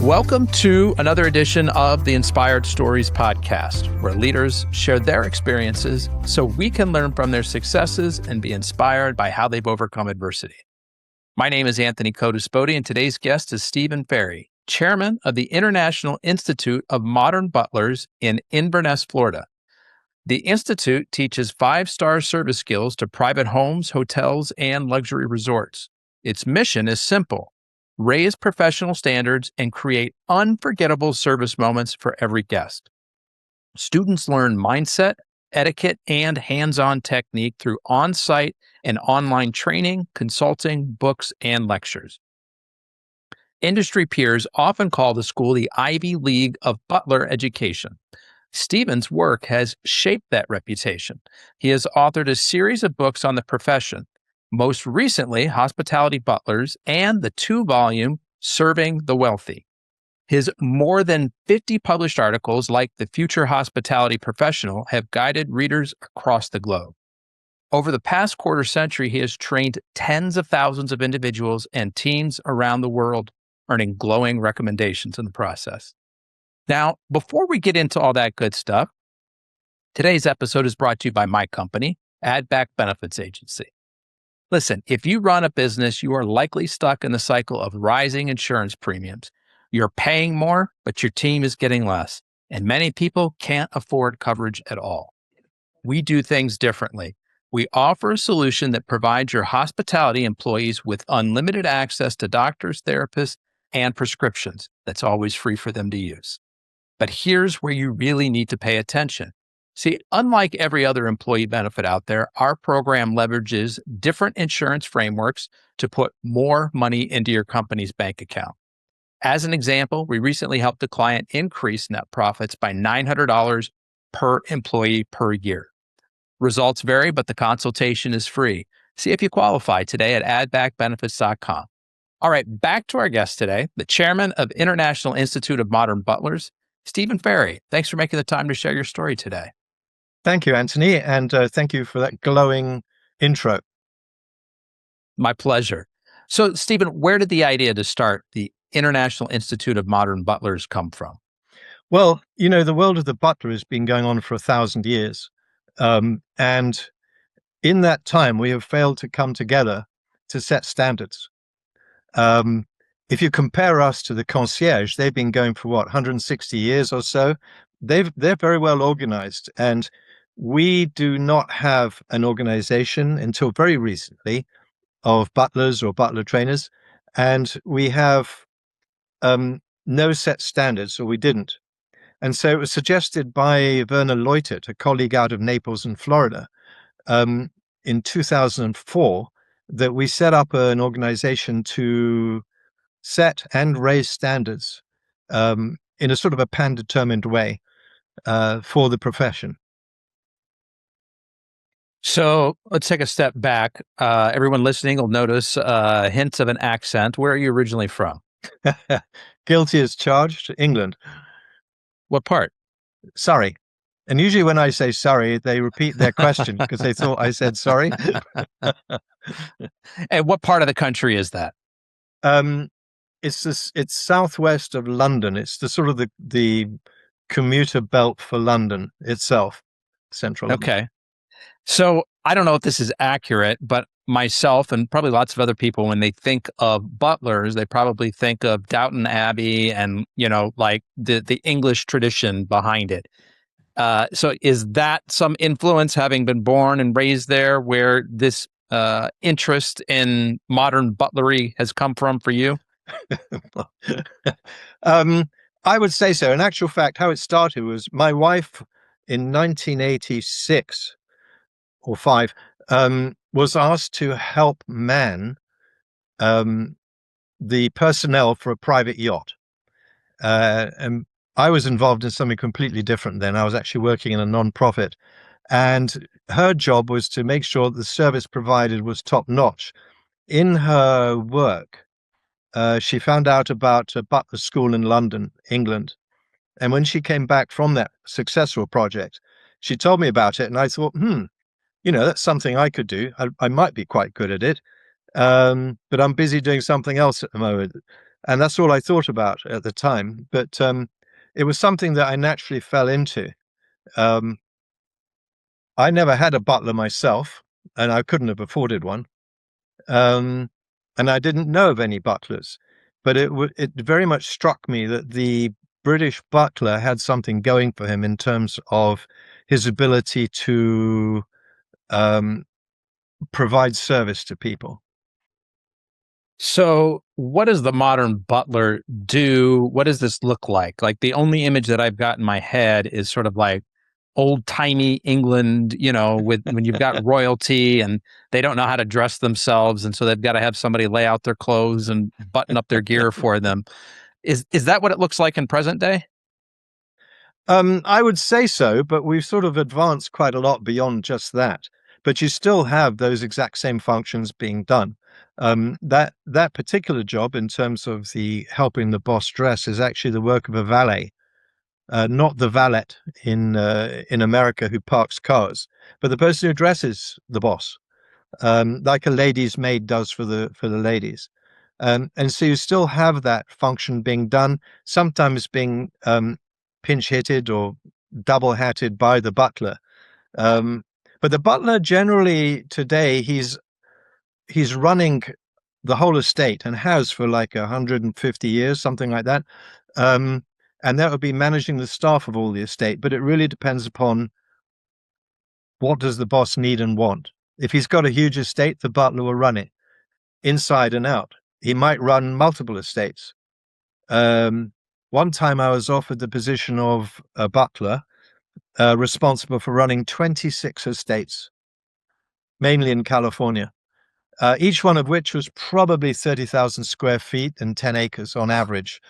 Welcome to another edition of the Inspired Stories podcast, where leaders share their experiences so we can learn from their successes and be inspired by how they've overcome adversity. My name is Anthony Codispoti, and today's guest is Stephen Ferry, chairman of the International Institute of Modern Butlers in Inverness, Florida. The Institute teaches 5-star service skills to private homes, hotels, and luxury resorts. Its mission is simple: raise professional standards and create unforgettable service moments for every guest. Students learn mindset, etiquette, and hands-on technique through on-site and online training, consulting, books, and lectures. Industry peers often call the school the Ivy League of Butler education. Stephen's work has shaped that reputation. He has authored a series of books on the profession, most recently Hospitality Butlers and the 2-volume Serving the Wealthy. His more than 50 published articles, like The Future Hospitality Professional, have guided readers across the globe. Over the past quarter century, he has trained tens of thousands of individuals and teams around the world, earning glowing recommendations in the process. Now, before we get into all that good stuff, today's episode is brought to you by my company, Add Back Benefits Agency. Listen, if you run a business, you are likely stuck in the cycle of rising insurance premiums. You're paying more, but your team is getting less, and many people can't afford coverage at all. We do things differently. We offer a solution that provides your hospitality employees with unlimited access to doctors, therapists, and prescriptions that's always free for them to use. But here's where you really need to pay attention. See, unlike every other employee benefit out there, our program leverages different insurance frameworks to put more money into your company's bank account. As an example, we recently helped a client increase net profits by $900 per employee per year. Results vary, but the consultation is free. See if you qualify today at addbackbenefits.com. All right, back to our guest today, the chairman of International Institute of Modern Butlers, Stephen Ferry. Thanks for making the time to share your story today. Thank you, Anthony, and thank you for that glowing intro. My pleasure. So, Stephen, where did the idea to start the International Institute of Modern Butlers come from? Well, the world of the butler has been going on for 1,000 years. And in that time, we have failed to come together to set standards. If you compare us to the concierge, they've been going for 160 years or so. They're very well organized, and we do not have an organization until very recently of butlers or butler trainers, and we have no set standards, or we didn't. And so it was suggested by Werner Leutert, a colleague out of Naples in Florida, in 2004, that we set up an organization to set and raise standards in a sort of a pan-determined way for the profession. So let's take a step back. Everyone listening will notice hints of an accent. Where are you originally from? Guilty as charged, England. What part? Surrey. And usually when I say sorry, they repeat their question because they thought I said sorry. And what part of the country is that? It's southwest of London. It's the sort of the commuter belt for London itself, central London. Okay. So I don't know if this is accurate, but myself and probably lots of other people, when they think of butlers, they probably think of Downton Abbey and, like the English tradition behind it. So is that some influence, having been born and raised there, where this interest in modern butlery has come from for you? I would say so. In actual fact, how it started was my wife in 1986 or 5 was asked to help man the personnel for a private yacht. And I was involved in something completely different then. I was actually working in a non-profit, and her job was to make sure the service provided was top-notch. In her work, she found out about a butler school in London, England. And when she came back from that successful project, she told me about it, and I thought, that's something I could do. I might be quite good at it, but I'm busy doing something else at the moment. And that's all I thought about at the time. But it was something that I naturally fell into. Um, I never had a butler myself, and I couldn't have afforded one. Um, and I didn't know of any butlers, but it very much struck me that the British butler had something going for him in terms of his ability to um, provide service to people. So, what does the modern butler do? What does this look like? Like, the only image that I've got in my head is sort of like old timey England, with when you've got royalty and they don't know how to dress themselves. And so they've got to have somebody lay out their clothes and button up their gear for them. Is that what it looks like in present day? I would say so, but we've sort of advanced quite a lot beyond just that. But you still have those exact same functions being done. That particular job, in terms of the helping the boss dress, is actually the work of a valet, not the valet in America who parks cars, but the person who dresses the boss, like a lady's maid does for the ladies. And so you still have that function being done, sometimes being pinch hitted or double hatted by the butler. Um, but the butler generally today, he's running the whole estate and has for like 150 years, something like that. Um, and that would be managing the staff of all the estate. But it really depends upon what does the boss need and want. If he's got a huge estate, the butler will run it inside and out. He might run multiple estates. One time I was offered the position of a butler responsible for running 26 estates, mainly in California, each one of which was probably 30,000 square feet and 10 acres on average.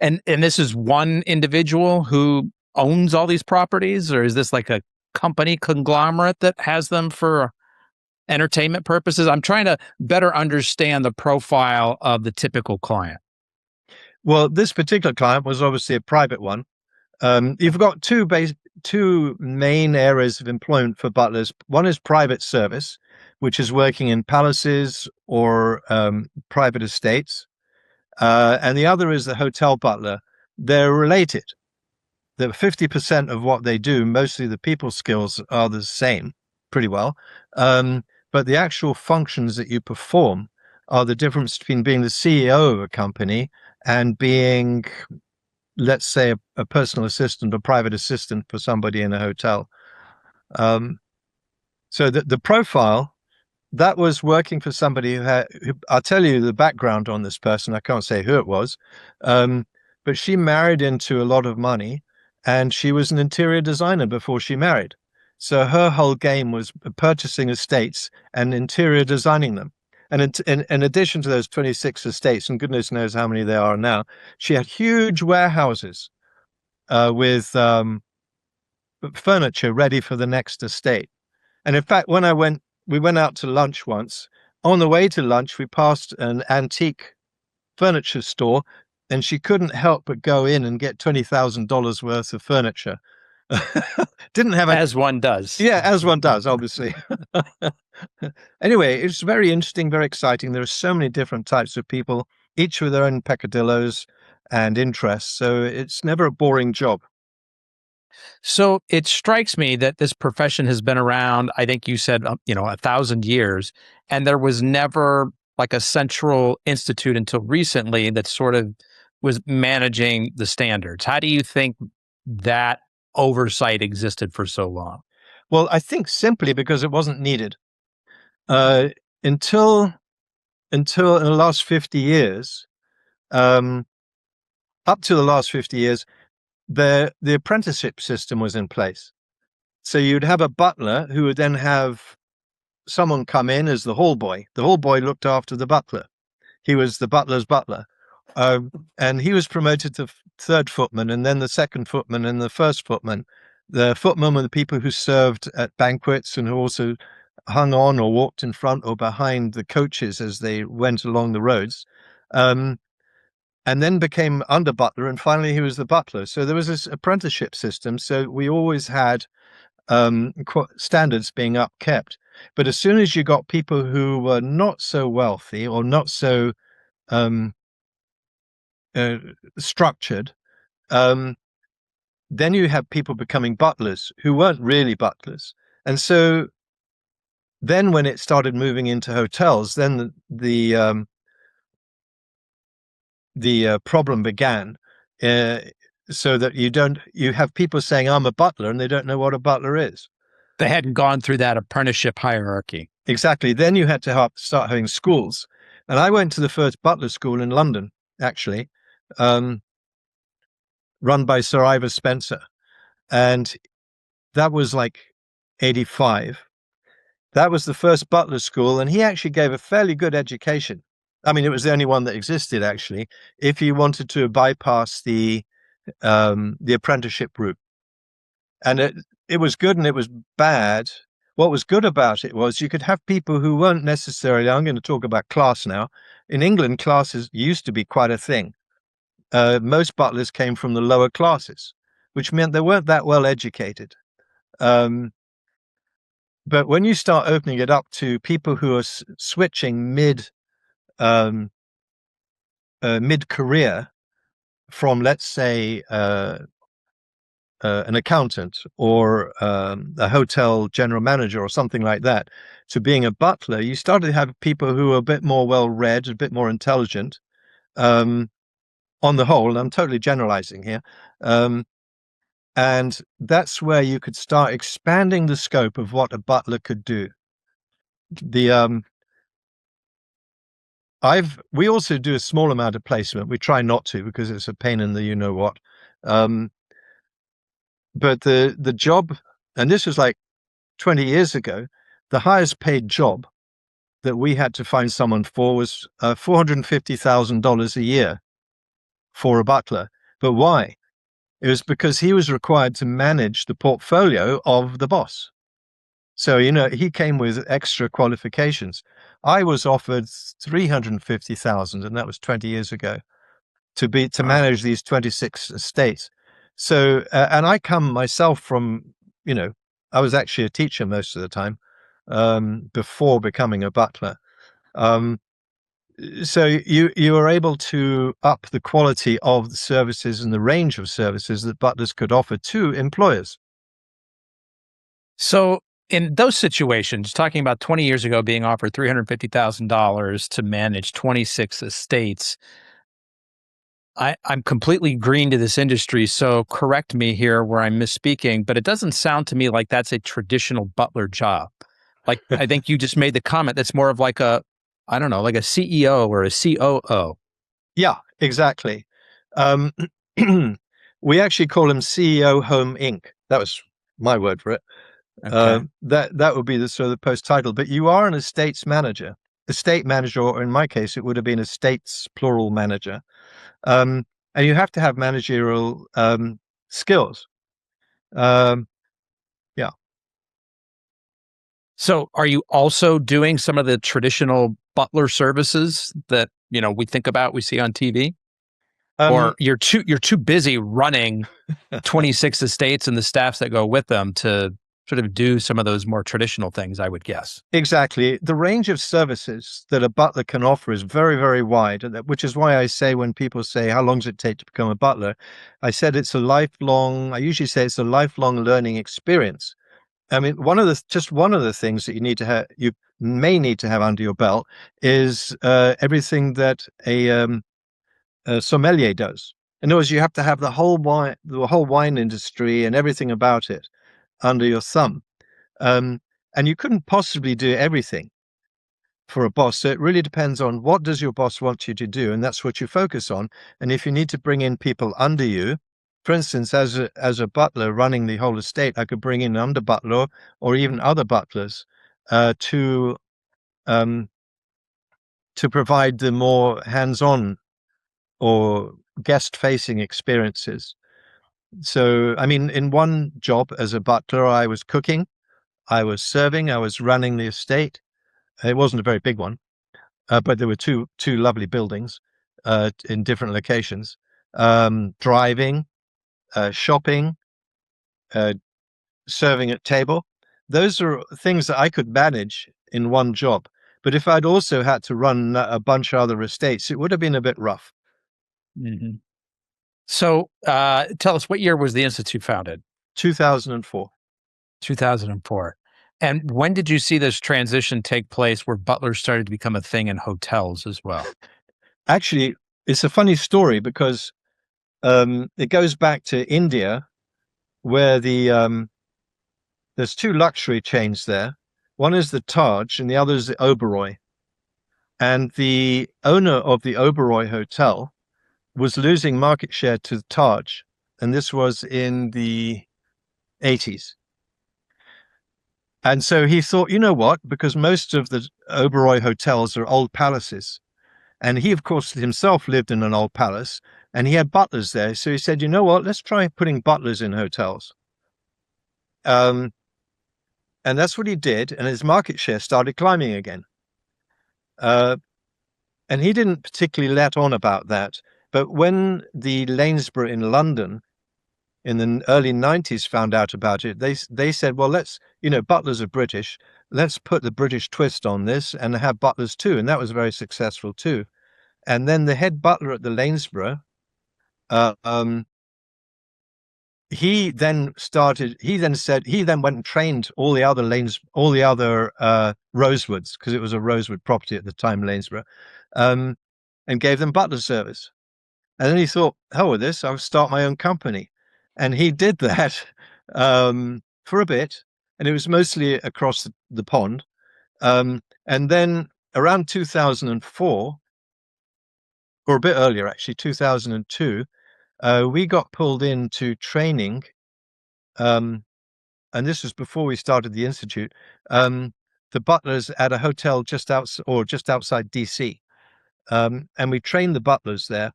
And this is one individual who owns all these properties, or is this like a company conglomerate that has them for entertainment purposes? I'm trying to better understand the profile of the typical client. Well, this particular client was obviously a private one. You've got two main areas of employment for butlers. One is private service, which is working in palaces or private estates. And the other is the hotel butler. They're related. The 50% of what they do, mostly the people skills, are the same pretty well. But the actual functions that you perform are the difference between being the CEO of a company and being, let's say, a personal assistant or private assistant for somebody in a hotel. So the profile, that was working for somebody I'll tell you the background on this person. I can't say who it was. But she married into a lot of money, and she was an interior designer before she married. So her whole game was purchasing estates and interior designing them. And in addition to those 26 estates, and goodness knows how many there are now, she had huge warehouses with furniture ready for the next estate. And in fact, we went out to lunch once. On the way to lunch, we passed an antique furniture store, and she couldn't help but go in and get $20,000 worth of furniture. Didn't have As one does. Yeah, as one does, obviously. Anyway, it's very interesting, very exciting. There are so many different types of people, each with their own peccadillos and interests. So it's never a boring job. So it strikes me that this profession has been around, I think you said, 1,000 years, and there was never like a central institute until recently that sort of was managing the standards. How do you think that oversight existed for so long? Well, I think simply because it wasn't needed. Uh, until in the last 50 years, um, up to the last 50 years, the apprenticeship system was in place. So you'd have a butler who would then have someone come in as the hall boy. The hall boy looked after the butler. He was the butler's butler. And he was promoted to third footman, and then the second footman, and the first footman. The footmen were the people who served at banquets and who also hung on or walked in front or behind the coaches as they went along the roads. And then became under butler, and finally he was the butler. So there was this apprenticeship system. So we always had standards being upkept. But as soon as you got people who were not so wealthy or not so um, structured, then you have people becoming butlers who weren't really butlers. And so then when it started moving into hotels, then the problem began. So that you have people saying, I'm a butler, and they don't know what a butler is. They hadn't gone through that apprenticeship hierarchy. Exactly. Then you had to start having schools. And I went to the first butler school in London, actually, run by Sir Ivor Spencer. And that was like 85. That was the first butler school. And he actually gave a fairly good education. I mean, it was the only one that existed, actually, if you wanted to bypass the apprenticeship route. And it was good and it was bad. What was good about it was you could have people who weren't necessarily, I'm going to talk about class now. In England, classes used to be quite a thing. Most butlers came from the lower classes, which meant they weren't that well educated. But when you start opening it up to people who are switching mid-career from, let's say, an accountant or a hotel general manager or something like that, to being a butler, you started to have people who are a bit more well-read, a bit more intelligent, on the whole, and I'm totally generalizing here. And that's where you could start expanding the scope of what a butler could do. We also do a small amount of placement. We try not to because it's a pain in the you-know-what. But the job, and this was like 20 years ago, the highest paid job that we had to find someone for was $450,000 a year for a butler. But why? It was because he was required to manage the portfolio of the boss. So, he came with extra qualifications. I was offered 350,000, and that was 20 years ago, to manage these 26 estates. So, and I come myself from, I was actually a teacher most of the time, before becoming a butler. So you are able to up the quality of the services and the range of services that butlers could offer to employers. So in those situations, talking about 20 years ago being offered $350,000 to manage 26 estates, I'm completely green to this industry, so correct me here where I'm misspeaking, but it doesn't sound to me like that's a traditional butler job. Like, I think you just made the comment that's more of like a CEO or a COO. Yeah, exactly. We actually call him CEO Home Inc. That was my word for it. Okay. That would be the sort of the post title. But you are an estate manager, or in my case, it would have been estates plural manager. And you have to have managerial skills. Yeah. So are you also doing some of the traditional butler services that, we think about, we see on TV? Or you're too busy running 26 estates and the staffs that go with them to sort of do some of those more traditional things, I would guess. Exactly. The range of services that a butler can offer is very, very wide, which is why I say when people say, how long does it take to become a butler? I usually say it's a lifelong learning experience. I mean, one of the things that you may need to have under your belt is everything that a sommelier does. In other words, you have to have the whole wine industry and everything about it under your thumb. And you couldn't possibly do everything for a boss. So it really depends on what does your boss want you to do, and that's what you focus on. And if you need to bring in people under you, for instance, as a butler running the whole estate, I could bring in an under butler or even other butlers to provide the more hands-on or guest-facing experiences. So, I mean, in one job as a butler, I was cooking, I was serving, I was running the estate. It wasn't a very big one, but there were two lovely buildings in different locations. Driving, shopping, serving at table. Those are things that I could manage in one job. But if I'd also had to run a bunch of other estates, it would have been a bit rough. Mm-hmm. So tell us, what year was the Institute founded? 2004. 2004. And when did you see this transition take place where butlers started to become a thing in hotels as well? Actually, it's a funny story because it goes back to India, where there's two luxury chains there. One is the Taj, and the other is the Oberoi. And the owner of the Oberoi Hotel was losing market share to the Taj, and this was in the 80s. And so he thought, you know what? Because most of the Oberoi hotels are old palaces. And he, of course, himself lived in an old palace and he had butlers there. So he said, you know what? Let's try putting butlers in hotels. And that's what he did. And his market share started climbing again. And he didn't particularly let on about that. But when the Lanesborough in London in the early 90s found out about it, they said, well, butlers are British. Let's put the British twist on this and have butlers too. And that was very successful too. And then the head butler at the Lanesborough, he then went and trained all the other Rosewoods, because it was a Rosewood property at the time, Lanesborough, and gave them butler service. And then he thought, hell with this, I'll start my own company. And he did that for a bit, and it was mostly across the pond. And then around 2004, or a bit earlier, actually, 2002, we got pulled into training, and this was before we started the Institute, the butlers at a hotel just outside DC. And we trained the butlers there.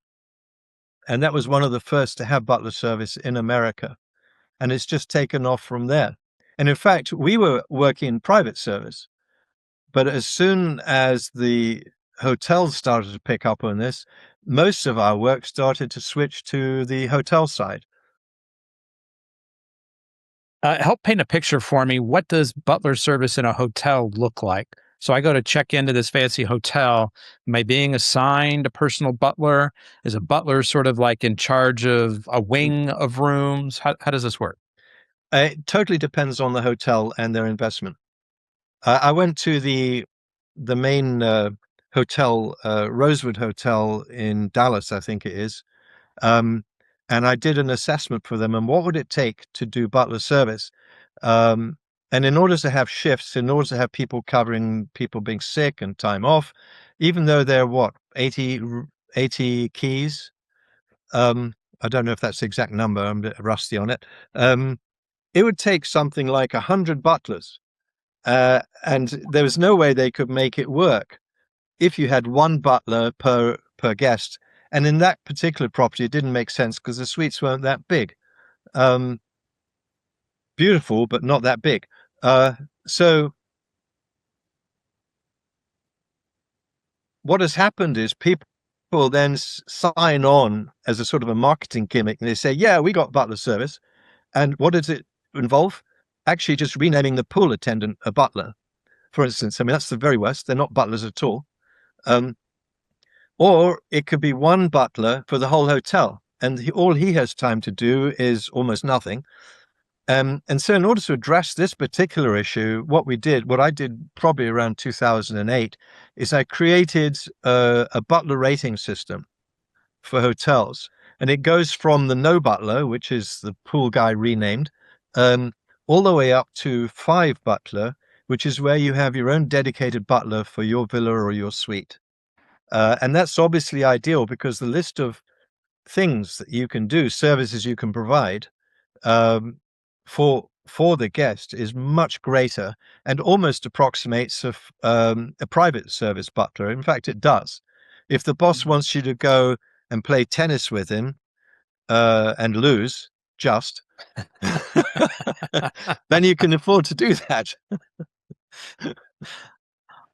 And that was one of the first to have butler service in America. And it's just taken off from there. And in fact, we were working in private service. But as soon as the hotels started to pick up on this, most of our work started to switch to the hotel side. Help paint a picture for me. What does butler service in a hotel look like? So I go to check into this fancy hotel. Am I being assigned a personal butler? Is a butler sort of like in charge of a wing of rooms? How does this work? It totally depends on the hotel and their investment. I went to the main hotel, Rosewood Hotel in Dallas, I think it is, and I did an assessment for them. And what would it take to do butler service? And in order to have shifts, in order to have people covering people being sick and time off, even though they're 80 keys. I don't know if that's the exact number. I'm a bit rusty on it. It would take something like 100 butlers. And there was no way they could make it work if you had one butler per guest. And in that particular property, it didn't make sense because the suites weren't that big. Beautiful, but not that big. So what has happened is people then sign on as a sort of a marketing gimmick, and they say, yeah, we got butler service. And what does it involve? Actually, just renaming the pool attendant a butler, for instance. I mean, that's the very worst. They're not butlers at all. Or it could be one butler for the whole hotel, and all he has time to do is almost nothing. And so in order to address this particular issue, what I did probably around 2008, is I created a butler rating system for hotels. And it goes from the no butler, which is the pool guy renamed, all the way up to 5 butler, which is where you have your own dedicated butler for your villa or your suite. And that's obviously ideal because the list of things that you can do, services you can provide, for the guest is much greater and almost approximates a private service butler. In fact, it does. If the boss wants you to go and play tennis with him and lose, then you can afford to do that.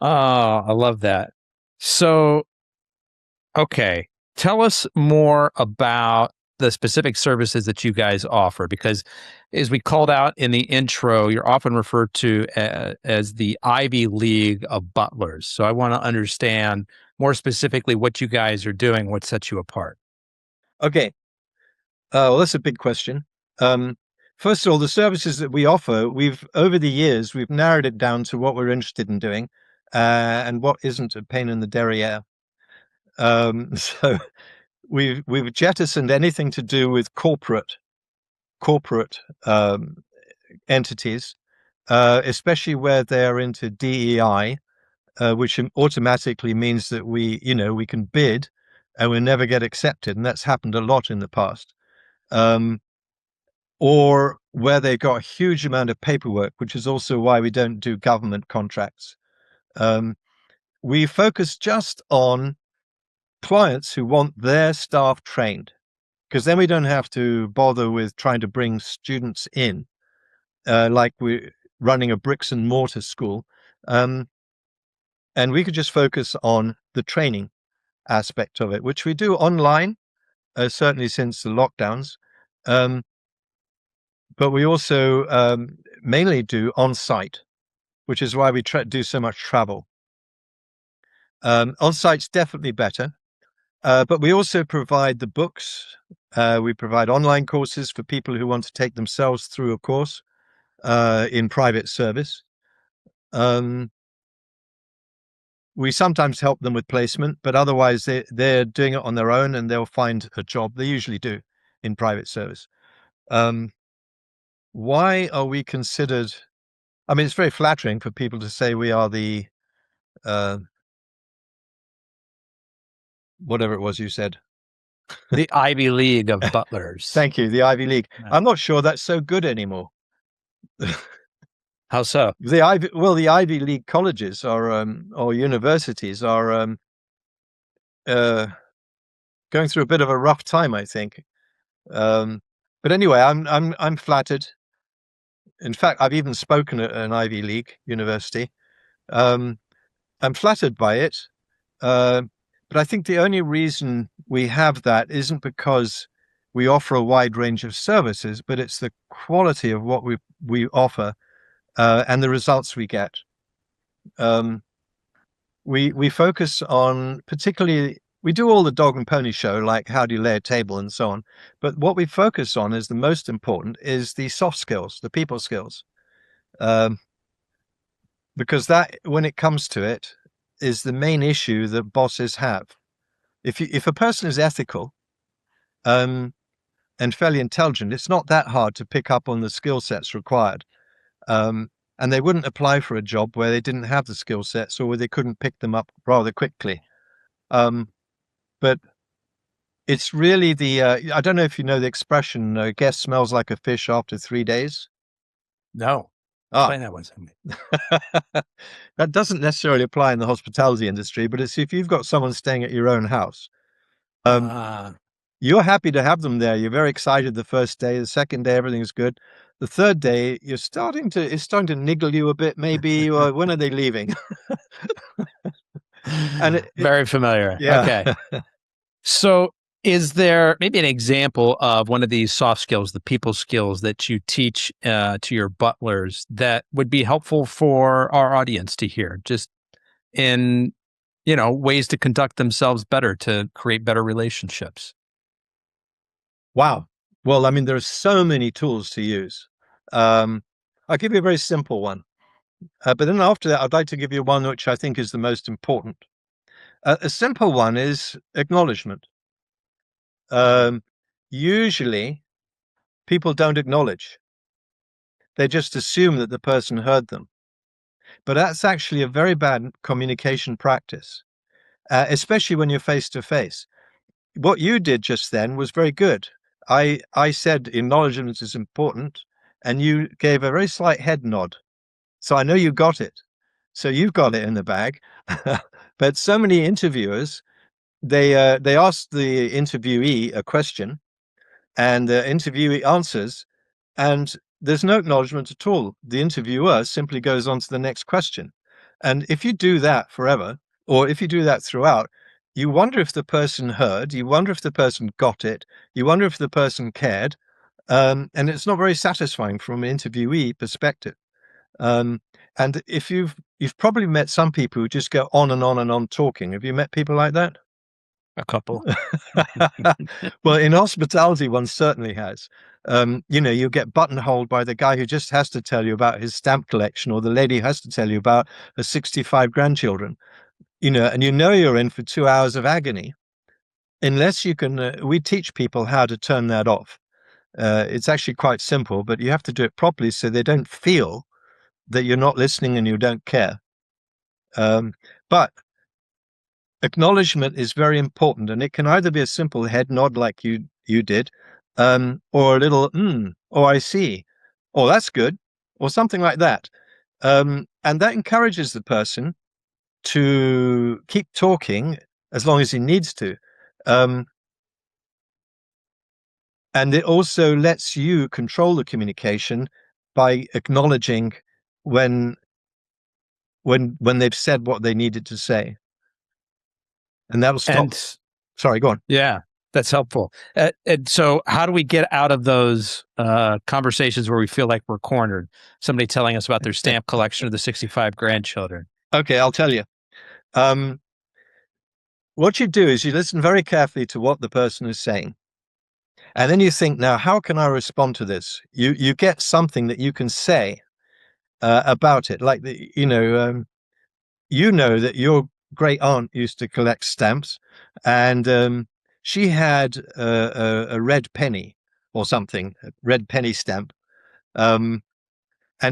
Oh, I love that. So, okay, tell us more about the specific services that you guys offer? Because as we called out in the intro, you're often referred to as the Ivy League of butlers. So I want to understand more specifically what you guys are doing, what sets you apart. Okay. Well, that's a big question. First of all, the services that we offer, over the years, we've narrowed it down to what we're interested in doing, and what isn't a pain in the derriere. So we've jettisoned anything to do with corporate entities, especially where they're into DEI, which automatically means that we can bid and we never get accepted, and that's happened a lot in the past. Or where they got a huge amount of paperwork, which is also why we don't do government contracts. We focus just on clients who want their staff trained, because then we don't have to bother with trying to bring students in, like we're running a bricks and mortar school. And we could just focus on the training aspect of it, which we do online, certainly since the lockdowns. But we also mainly do on-site, which is why we do so much travel. On-site's definitely better, but we also provide the books. We provide online courses for people who want to take themselves through a course in private service. We sometimes help them with placement, but otherwise they're doing it on their own and they'll find a job. They usually do in private service. Why are we considered? I mean, it's very flattering for people to say we are the whatever it was you said. The Ivy League of butlers. Thank you, the Ivy League. Yeah. I'm not sure that's so good anymore. How so? The Ivy League colleges or universities are going through a bit of a rough time, I think. But anyway, I'm flattered. In fact, I've even spoken at an Ivy League university. I'm flattered by it, but I think the only reason we have that isn't because we offer a wide range of services, but it's the quality of what we offer and the results we get. We focus on particularly. We do all the dog and pony show, like how do you lay a table and so on. But what we focus on is the most important is the soft skills, the people skills. Because that, when it comes to it, is the main issue that bosses have. If a person is ethical and fairly intelligent, it's not that hard to pick up on the skill sets required. And they wouldn't apply for a job where they didn't have the skill sets or where they couldn't pick them up rather quickly. But it's really I don't know if you know the expression, guest smells like a fish after 3 days. No. Explain that one to me. That doesn't necessarily apply in the hospitality industry, but it's if you've got someone staying at your own house. You're happy to have them there. You're very excited the first day. The second day, everything's good. The third day, it's starting to niggle you a bit, maybe. Or when are they leaving? And very familiar. Yeah. Okay. So is there maybe an example of one of these soft skills, the people skills that you teach to your butlers that would be helpful for our audience to hear, just in, ways to conduct themselves better, to create better relationships? Wow. Well, I mean, there are so many tools to use. I'll give you a very simple one. But then after that, I'd like to give you one which I think is the most important. A simple one is acknowledgement. Usually, people don't acknowledge. They just assume that the person heard them. But that's actually a very bad communication practice, especially when you're face to face. What you did just then was very good. I said acknowledgement is important, and you gave a very slight head nod. So I know you got it. So you've got it in the bag. But so many interviewers, they ask the interviewee a question, and the interviewee answers, and there's no acknowledgement at all. The interviewer simply goes on to the next question. And if you do that forever, or if you do that throughout, you wonder if the person heard, you wonder if the person got it, you wonder if the person cared, and it's not very satisfying from an interviewee perspective. Um, and if you've probably met some people who just go on and on and on talking. Have you met people like that? A couple. Well, in hospitality, one certainly has. You get buttonholed by the guy who just has to tell you about his stamp collection, or the lady who has to tell you about her 65 grandchildren. And you're in for 2 hours of agony unless you can. We teach people how to turn that off. It's actually quite simple, but you have to do it properly so they don't feel that you're not listening and you don't care. But acknowledgement is very important, and it can either be a simple head nod like you did, or a little "oh, I see," "oh, that's good," or something like that. And that encourages the person to keep talking as long as he needs to. And it also lets you control the communication by acknowledging when they've said what they needed to say, and that'll stop. And Sorry, go on. yeah, that's helpful. And so how do we get out of those conversations where we feel like we're cornered? Somebody telling us about their stamp collection of the 65 grandchildren. Okay, I'll tell you. What you do is you listen very carefully to what the person is saying. And then you think, now, how can I respond to this? You get something that you can say about it. Like, that your great aunt used to collect stamps, and she had a red penny or something, a red penny stamp. And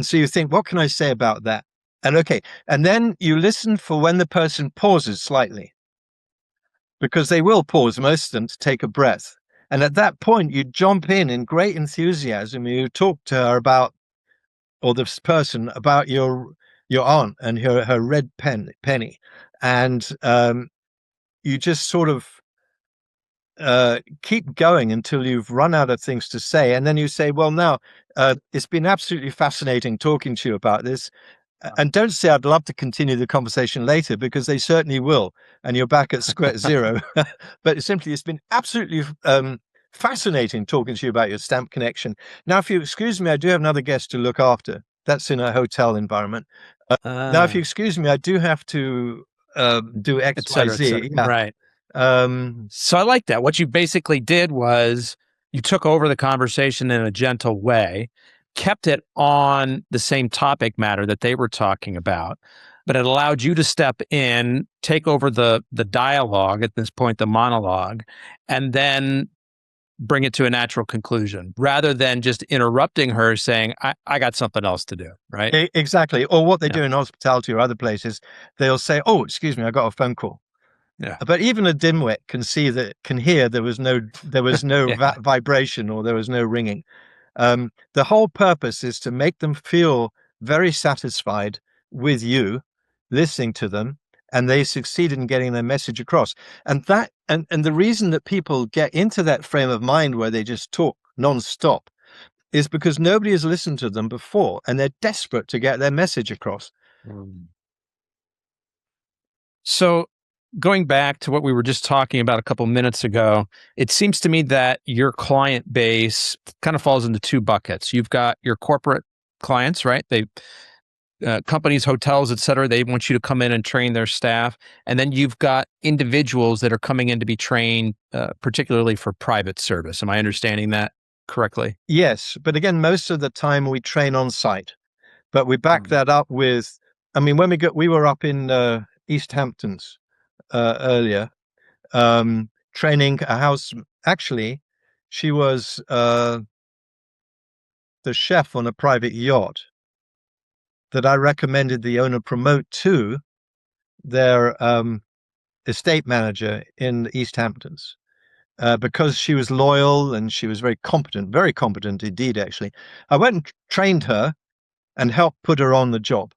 so you think, what can I say about that? And then you listen for when the person pauses slightly, because they will pause, most of them, to take a breath. And at that point, you jump in great enthusiasm. You talk to her about, or this person about your aunt and her red penny, and you just sort of keep going until you've run out of things to say, and then you say, "Well, now it's been absolutely fascinating talking to you about this." And don't say, "I'd love to continue the conversation later," because they certainly will, and you're back at square zero. But it's been absolutely fascinating talking to you about your stamp connection. Now, if you excuse me, I do have another guest to look after. That's in a hotel environment. Now, if you excuse me, I do have to do X, et Y, cetera, et cetera. Z. Yeah. Right. So I like that. What you basically did was you took over the conversation in a gentle way, kept it on the same topic matter that they were talking about, but it allowed you to step in, take over the dialogue, at this point, the monologue, and then bring it to a natural conclusion rather than just interrupting her saying, I got something else to do. Right. Exactly. Or what they Yeah. do in hospitality or other places, they'll say, "Oh, excuse me, I got a phone call." Yeah. But even a dimwit can hear there was no Yeah. vibration, or there was no ringing. The whole purpose is to make them feel very satisfied with you, listening to them, and they succeed in getting their message across. And the reason that people get into that frame of mind where they just talk nonstop is because nobody has listened to them before, and they're desperate to get their message across. So going back to what we were just talking about a couple minutes ago, it seems to me that your client base kind of falls into two buckets. You've got your corporate clients, right? They companies, hotels, et cetera. They want you to come in and train their staff. And then you've got individuals that are coming in to be trained, particularly for private service. Am I understanding that correctly? Yes, but again, most of the time we train on site, but we back that up with, I mean, we were up in East Hamptons earlier, training a house. Actually, she was the chef on a private yacht that I recommended the owner promote to their estate manager in East Hamptons, because she was loyal and she was very competent indeed, actually. I went and trained her and helped put her on the job.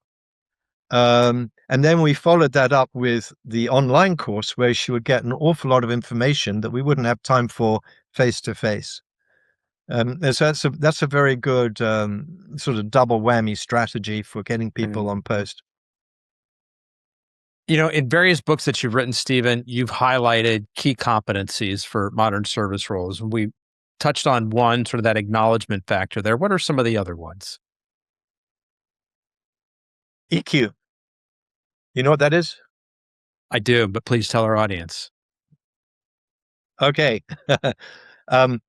And then we followed that up with the online course where she would get an awful lot of information that we wouldn't have time for face to face. And so that's a very good sort of double whammy strategy for getting people on post. In various books that you've written, Stephen, you've highlighted key competencies for modern service roles. We touched on one, sort of that acknowledgement factor there. What are some of the other ones? EQ. You know what that is? I do, but please tell our audience. Okay. um,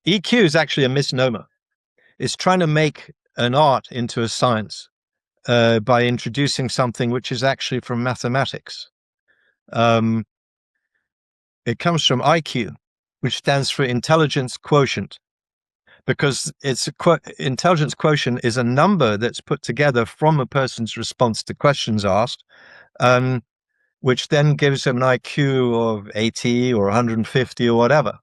EQ is actually a misnomer. It's trying to make an art into a science by introducing something which is actually from mathematics. Um, it comes from IQ, which stands for intelligence quotient, because intelligence quotient is a number that's put together from a person's response to questions asked, which then gives them an IQ of 80 or 150 or whatever.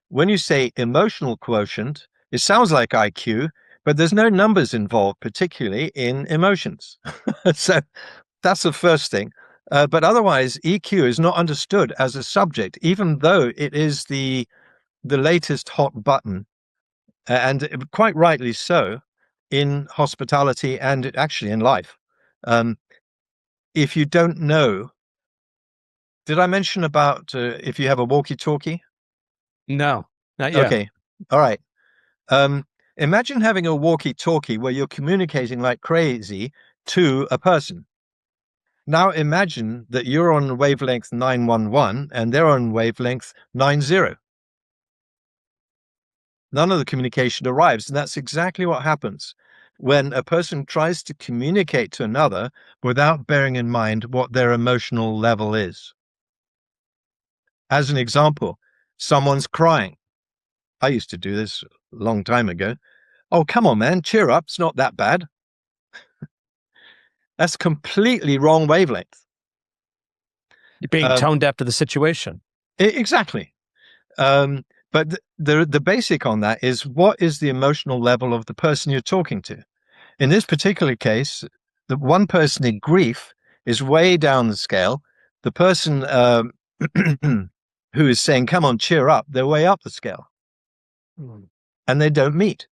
When you say emotional quotient, it sounds like IQ, but there's no numbers involved, particularly in emotions. So that's the first thing. But otherwise, EQ is not understood as a subject, even though it is the latest hot button, and quite rightly so, in hospitality and actually in life. If you don't know, did I mention about if you have a walkie-talkie? No, not yet. Okay, all right. Um, Imagine having a walkie-talkie where you're communicating like crazy to a person. Now imagine that you're on wavelength 911 and they're on wavelength 90. None of the communication arrives, and that's exactly what happens when a person tries to communicate to another without bearing in mind what their emotional level is. As an example, someone's crying. I used to do this a long time ago. Oh, come on, man, cheer up. It's not that bad. That's completely wrong wavelength. You're being tone deaf to the situation. Exactly. But the basic on that is, what is the emotional level of the person you're talking to? In this particular case, the one person in grief is way down the scale. The person who is saying, come on, cheer up, they're way up the scale. And they don't meet.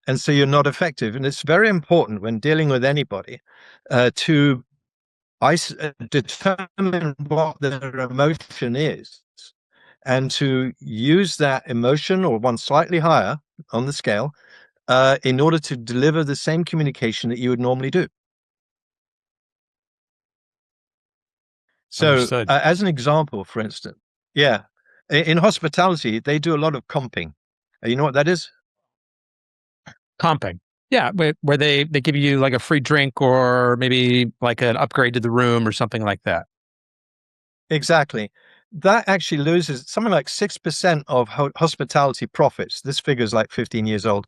And so you're not effective. And it's very important when dealing with anybody to determine what their emotion is and to use that emotion or one slightly higher on the scale in order to deliver the same communication that you would normally do. So as an example, for instance, yeah, in hospitality, they do a lot of comping. You know what that is? Comping. Yeah, where they give you like a free drink or maybe like an upgrade to the room or something like that. Exactly. That actually loses something like 6% of hospitality profits. This figure is like 15 years old.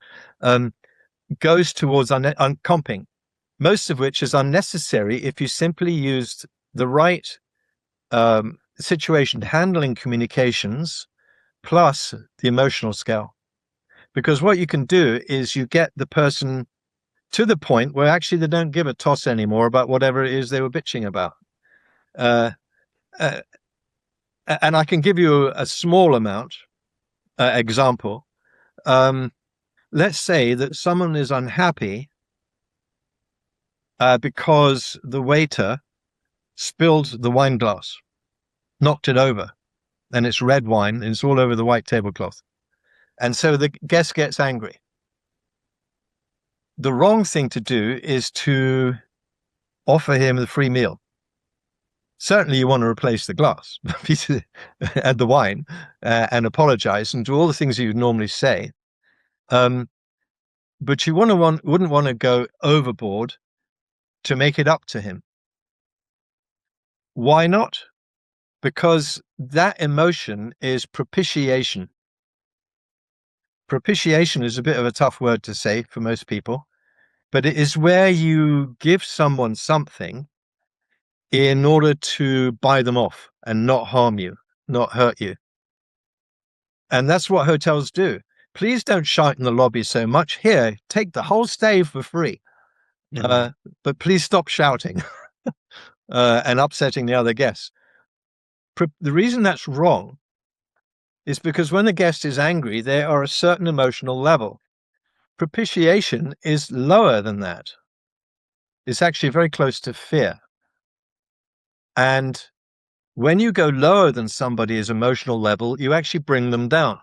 Goes towards comping, most of which is unnecessary if you simply used the right situation handling communications plus the emotional scale. Because what you can do is you get the person to the point where actually they don't give a toss anymore about whatever it is they were bitching about. And I can give you a small amount example. Let's say that someone is unhappy because the waiter spilled the wine glass, knocked it over, and it's red wine, and it's all over the white tablecloth. And so the guest gets angry. The wrong thing to do is to offer him the free meal. Certainly you want to replace the glass and the wine and apologize and do all the things you would normally say. But you wouldn't want to go overboard to make it up to him. Why not? Because that emotion is propitiation. Propitiation is a bit of a tough word to say for most people, but it is where you give someone something in order to buy them off and not harm you, not hurt you. And that's what hotels do. Please don't shout in the lobby so much. Here, take the whole stay for free. But please stop shouting and upsetting the other guests. The reason that's wrong is because when the guest is angry, they are a certain emotional level. Propitiation is lower than that. It's actually very close to fear. And when you go lower than somebody's emotional level, you actually bring them down.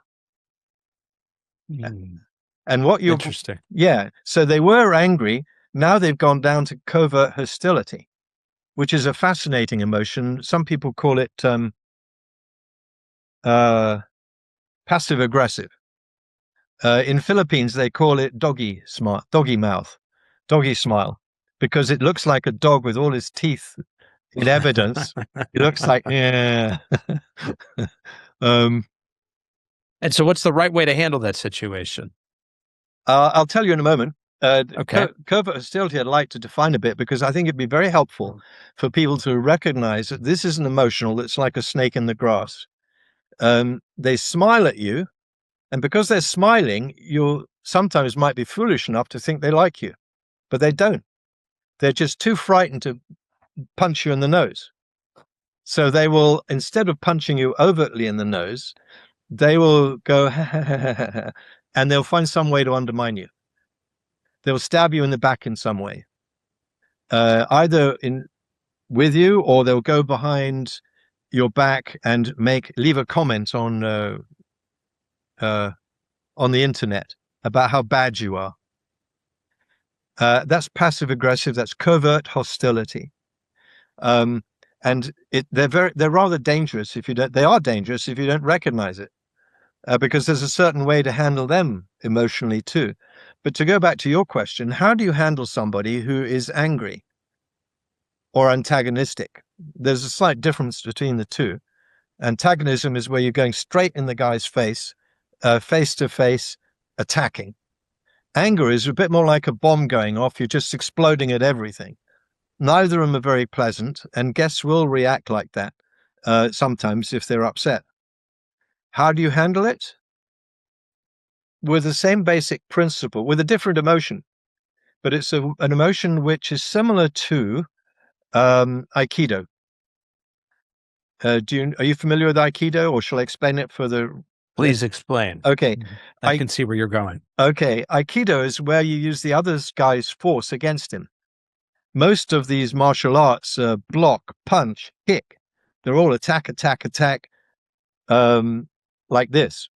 And what you're Interesting. Yeah. So they were angry. Now they've gone down to covert hostility, which is a fascinating emotion. Some people call it passive aggressive. In Philippines, they call it doggy mouth, doggy smile, because it looks like a dog with all his teeth in evidence. It looks like, yeah. um, And so what's the right way to handle that situation? I'll tell you in a moment. Okay. Covert hostility, I'd like to define a bit because I think it'd be very helpful for people to recognize that this isn't emotional. It's like a snake in the grass. They smile at you, and because they're smiling, you sometimes might be foolish enough to think they like you, but they don't. They're just too frightened to punch you in the nose. So they will, instead of punching you overtly in the nose, they will go, and they'll find some way to undermine you. They'll stab you in the back in some way, either with you, or they'll go behind your back and leave a comment on the internet about how bad you are. That's passive aggressive. That's covert hostility, and they're rather dangerous if you don't. They are dangerous if you don't recognize it, because there's a certain way to handle them emotionally too. But to go back to your question, how do you handle somebody who is angry or antagonistic? There's a slight difference between the two. Antagonism is where you're going straight in the guy's face to face, attacking. Anger is a bit more like a bomb going off. You're just exploding at everything. Neither of them are very pleasant, and guests will react like that sometimes if they're upset. How do you handle it? With the same basic principle, with a different emotion, but it's an emotion which is similar to Aikido. Are you familiar with Aikido, or shall I explain it for the? Please explain. Okay. I can see where you're going. Okay. Aikido is where you use the other guy's force against him. Most of these martial arts block, punch, kick. They're all attack, like this.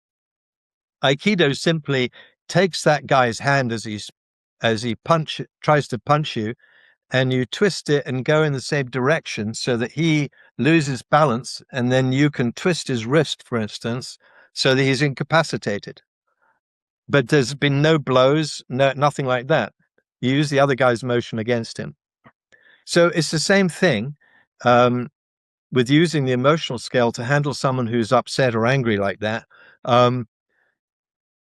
Aikido simply takes that guy's hand as he tries to punch you, and you twist it and go in the same direction so that he loses balance, and then you can twist his wrist, for instance, so that he's incapacitated. But there's been no blows, nothing like that. You use the other guy's motion against him. So it's the same thing with using the emotional scale to handle someone who's upset or angry like that.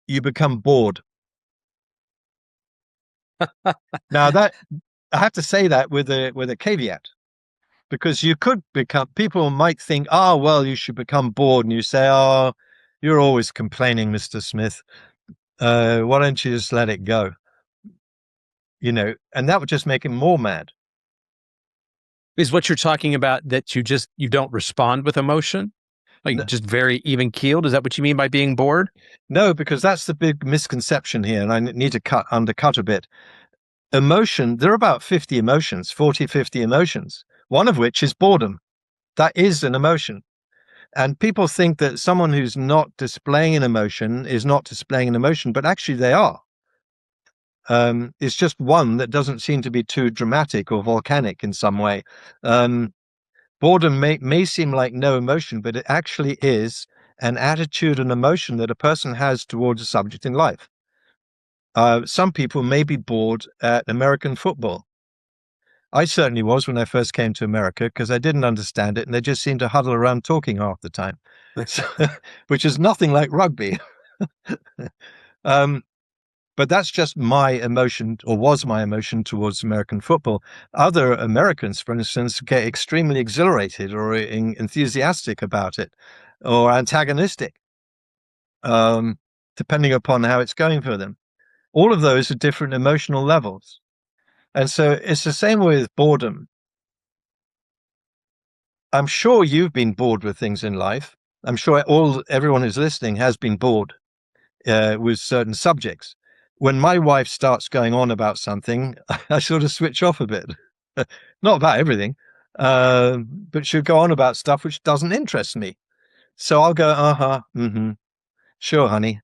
You become bored. Now that I have to say that with a caveat, because you could people might think, oh, well, you should become bored, and you say, oh, you're always complaining, Mr. Smith. Why don't you just let it go? And that would just make him more mad. Is what you're talking about that you don't respond with emotion? Like just very even keeled? Is that what you mean by being bored? No, because that's the big misconception here, and I need to undercut a bit. Emotion, there are about 50 emotions, 40, 50 emotions, one of which is boredom. That is an emotion. And people think that someone who's not displaying an emotion is not displaying an emotion, but actually they are. It's just one that doesn't seem to be too dramatic or volcanic in some way. Boredom may seem like no emotion, but it actually is an attitude and emotion that a person has towards a subject in life. Some people may be bored at American football. I certainly was when I first came to America, because I didn't understand it, and they just seemed to huddle around talking half the time, which is nothing like rugby. But that's just my emotion, or was my emotion, towards American football. Other Americans, for instance, get extremely exhilarated or enthusiastic about it, or antagonistic, depending upon how it's going for them. All of those are different emotional levels. And so it's the same with boredom. I'm sure you've been bored with things in life. I'm sure everyone who's listening has been bored with certain subjects. When my wife starts going on about something, I sort of switch off a bit. Not about everything, But she'll go on about stuff which doesn't interest me. So I'll go, mm-hmm, sure, honey,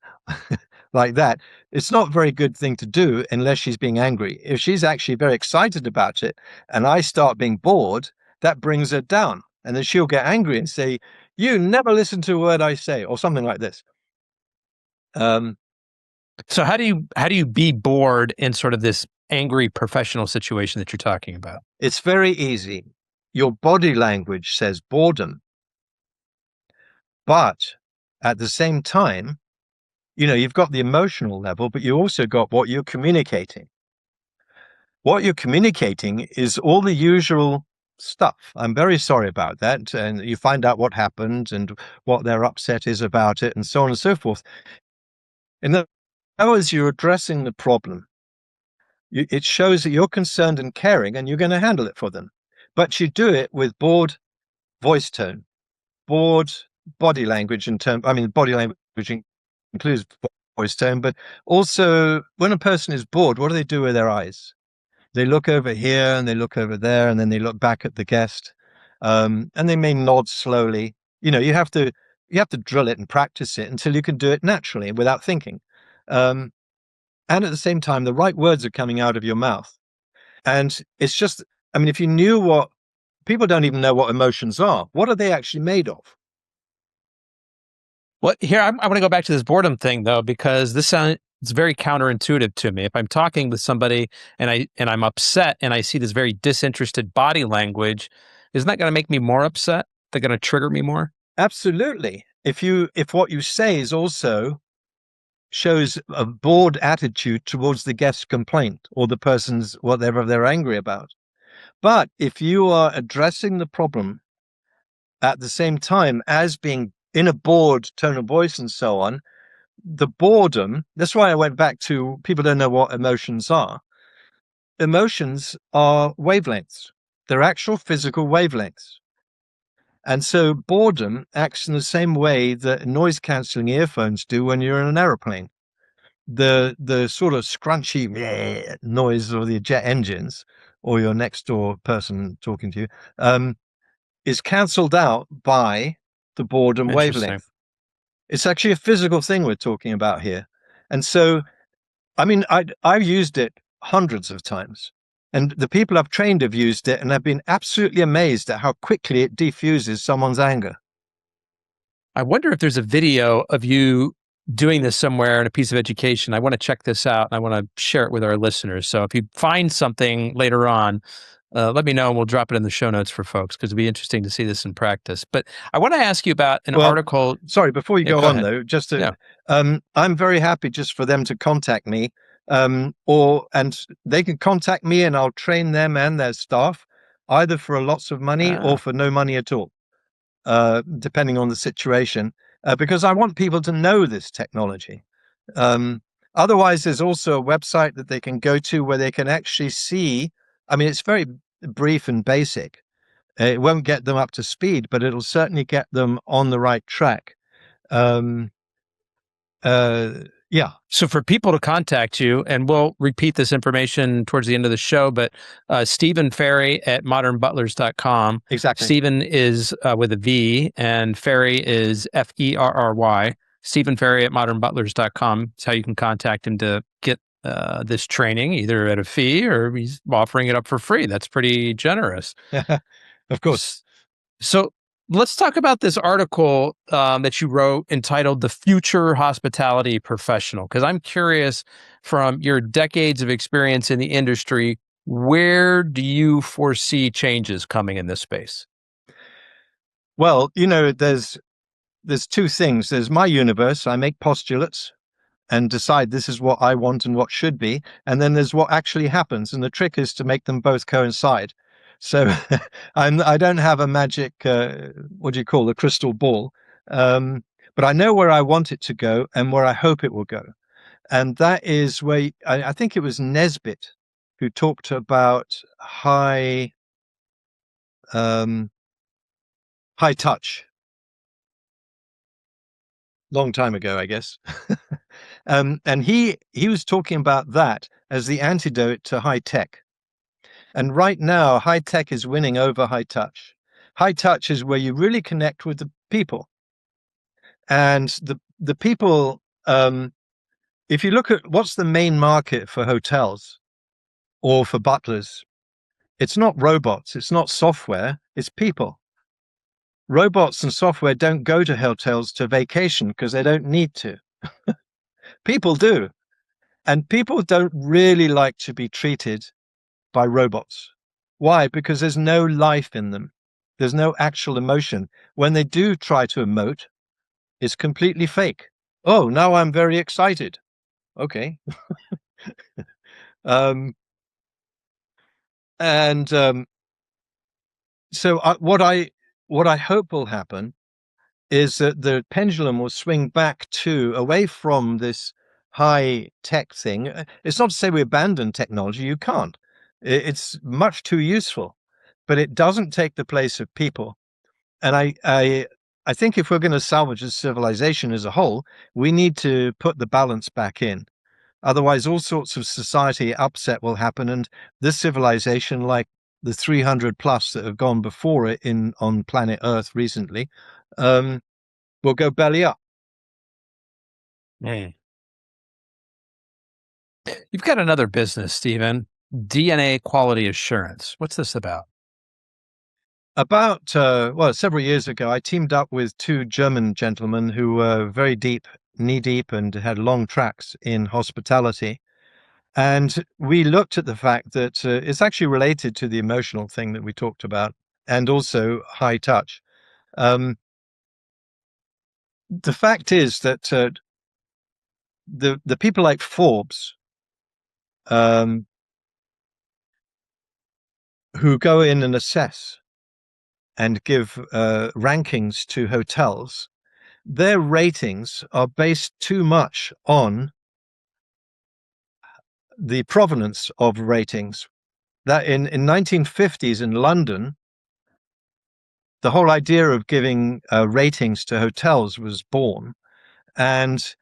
like that. It's not a very good thing to do unless she's being angry. If she's actually very excited about it and I start being bored, that brings her down. And then she'll get angry and say, you never listen to a word I say, or something like this. So how do you be bored in sort of this angry professional situation that you're talking about? It's very easy. Your body language says boredom. But at the same time, you've got the emotional level, but you also got what you're communicating. What you're communicating is all the usual stuff. I'm very sorry about that. And you find out what happened and what their upset is about it and so on and so forth. In other words, you're addressing the problem. It shows that you're concerned and caring and you're going to handle it for them. But you do it with bored voice tone, bored body language body language includes voice tone, but also when a person is bored, what do they do with their eyes? They look over here and they look over there, and then they look back at the guest, and they may nod slowly. You have to drill it and practice it until you can do it naturally without thinking. And at the same time, the right words are coming out of your mouth. And it's just, if you knew what people don't even know what emotions are, what are they actually made of? Well, here I want to go back to this boredom thing though, because this sounds it's very counterintuitive to me. If I'm talking with somebody and I'm upset and I see this very disinterested body language, isn't that going to make me more upset? They're going to trigger me more? Absolutely. If what you say is also shows a bored attitude towards the guest's complaint or the person's whatever they're angry about. But if you are addressing the problem at the same time as being in a bored tone of voice and so on, the boredom, that's why I went back to people don't know what emotions are. Emotions are wavelengths. They're actual physical wavelengths. And so boredom acts in the same way that noise cancelling earphones do when you're in an aeroplane. The sort of scrunchy noise of the jet engines or your next door person talking to you is cancelled out by the boredom wavelength. It's actually a physical thing we're talking about here. And so, I've used it hundreds of times. And the people I've trained have used it and have been absolutely amazed at how quickly it defuses someone's anger. I wonder if there's a video of you doing this somewhere in a piece of education. I want to check this out and I want to share it with our listeners. So if you find something later on, let me know and we'll drop it in the show notes for folks because it'd be interesting to see this in practice. But I want to ask you about an article. Sorry, before you go on though, just to, I'm very happy just for them to contact me, and they can contact me and I'll train them and their staff either for lots of money or for no money at all, depending on the situation, because I want people to know this technology. Otherwise, there's also a website that they can go to where they can actually see. It's very brief and basic. It won't get them up to speed, but it'll certainly get them on the right track. Yeah. So for people to contact you, and we'll repeat this information towards the end of the show, but Stephen Ferry at modernbutlers.com. Exactly. Stephen is with a V and Ferry is Ferry. Stephen Ferry at modernbutlers.com is how you can contact him to get this training, either at a fee or he's offering it up for free. That's pretty generous. Of course. So let's talk about this article that you wrote entitled The Future Hospitality Professional, because I'm curious from your decades of experience in the industry, where do you foresee changes coming in this space? Well, there's two things. There's my universe. I make postulates and decide this is what I want and what should be. And then there's what actually happens. And the trick is to make them both coincide. So I don't have a magic, a crystal ball. But I know where I want it to go and where I hope it will go. And that is where I think it was Nesbitt who talked about high touch. Long time ago, I guess. And he was talking about that as the antidote to high tech. And right now, high tech is winning over high touch. High touch is where you really connect with the people. And the people, if you look at what's the main market for hotels or for butlers, it's not robots, it's not software, it's people. Robots and software don't go to hotels to vacation because they don't need to. People do. And people don't really like to be treated by robots. Why? Because there's no life in them. There's no actual emotion. When they do try to emote, it's completely fake. Oh, now I'm very excited. Okay. um, and so what I hope will happen is that the pendulum will swing back to away from this high tech thing. It's not to say we abandon technology. You can't. It's much too useful, but it doesn't take the place of people. And I think if we're going to salvage a civilization as a whole, we need to put the balance back in. Otherwise, all sorts of society upset will happen, and this civilization, like the 300 plus that have gone before it on planet Earth recently, will go belly up. Mm. You've got another business, Stephen, DNA Quality Assurance. What's this about? About several years ago, I teamed up with two German gentlemen who were very deep, knee deep, and had long tracks in hospitality. And we looked at the fact that it's actually related to the emotional thing that we talked about, and also high touch. The fact is that the people like Forbes, who go in and assess and give rankings to hotels, their ratings are based too much on the provenance of ratings. That in 1950s in London, the whole idea of giving ratings to hotels was born. And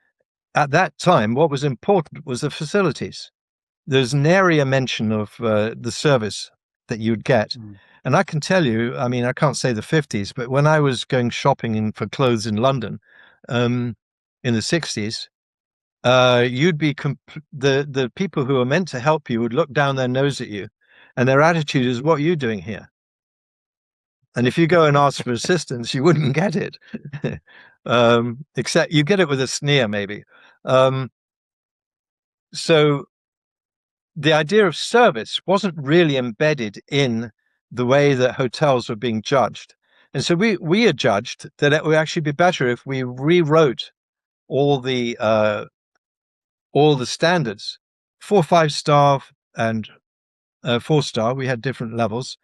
at that time, what was important was the facilities. There's nary a mention of the service that you'd get. Mm. And I can tell you, I mean, I can't say the 50s, but when I was going shopping for clothes in London in the 60s, you'd be the people who are meant to help you would look down their nose at you, and their attitude is, "What are you doing here?" And if you go and ask for assistance, you wouldn't get it, except you get it with a sneer, maybe. So the idea of service wasn't really embedded in the way that hotels were being judged. And so we adjudged that it would actually be better if we rewrote all the standards, 4, 5-star and 4-star. We had different levels,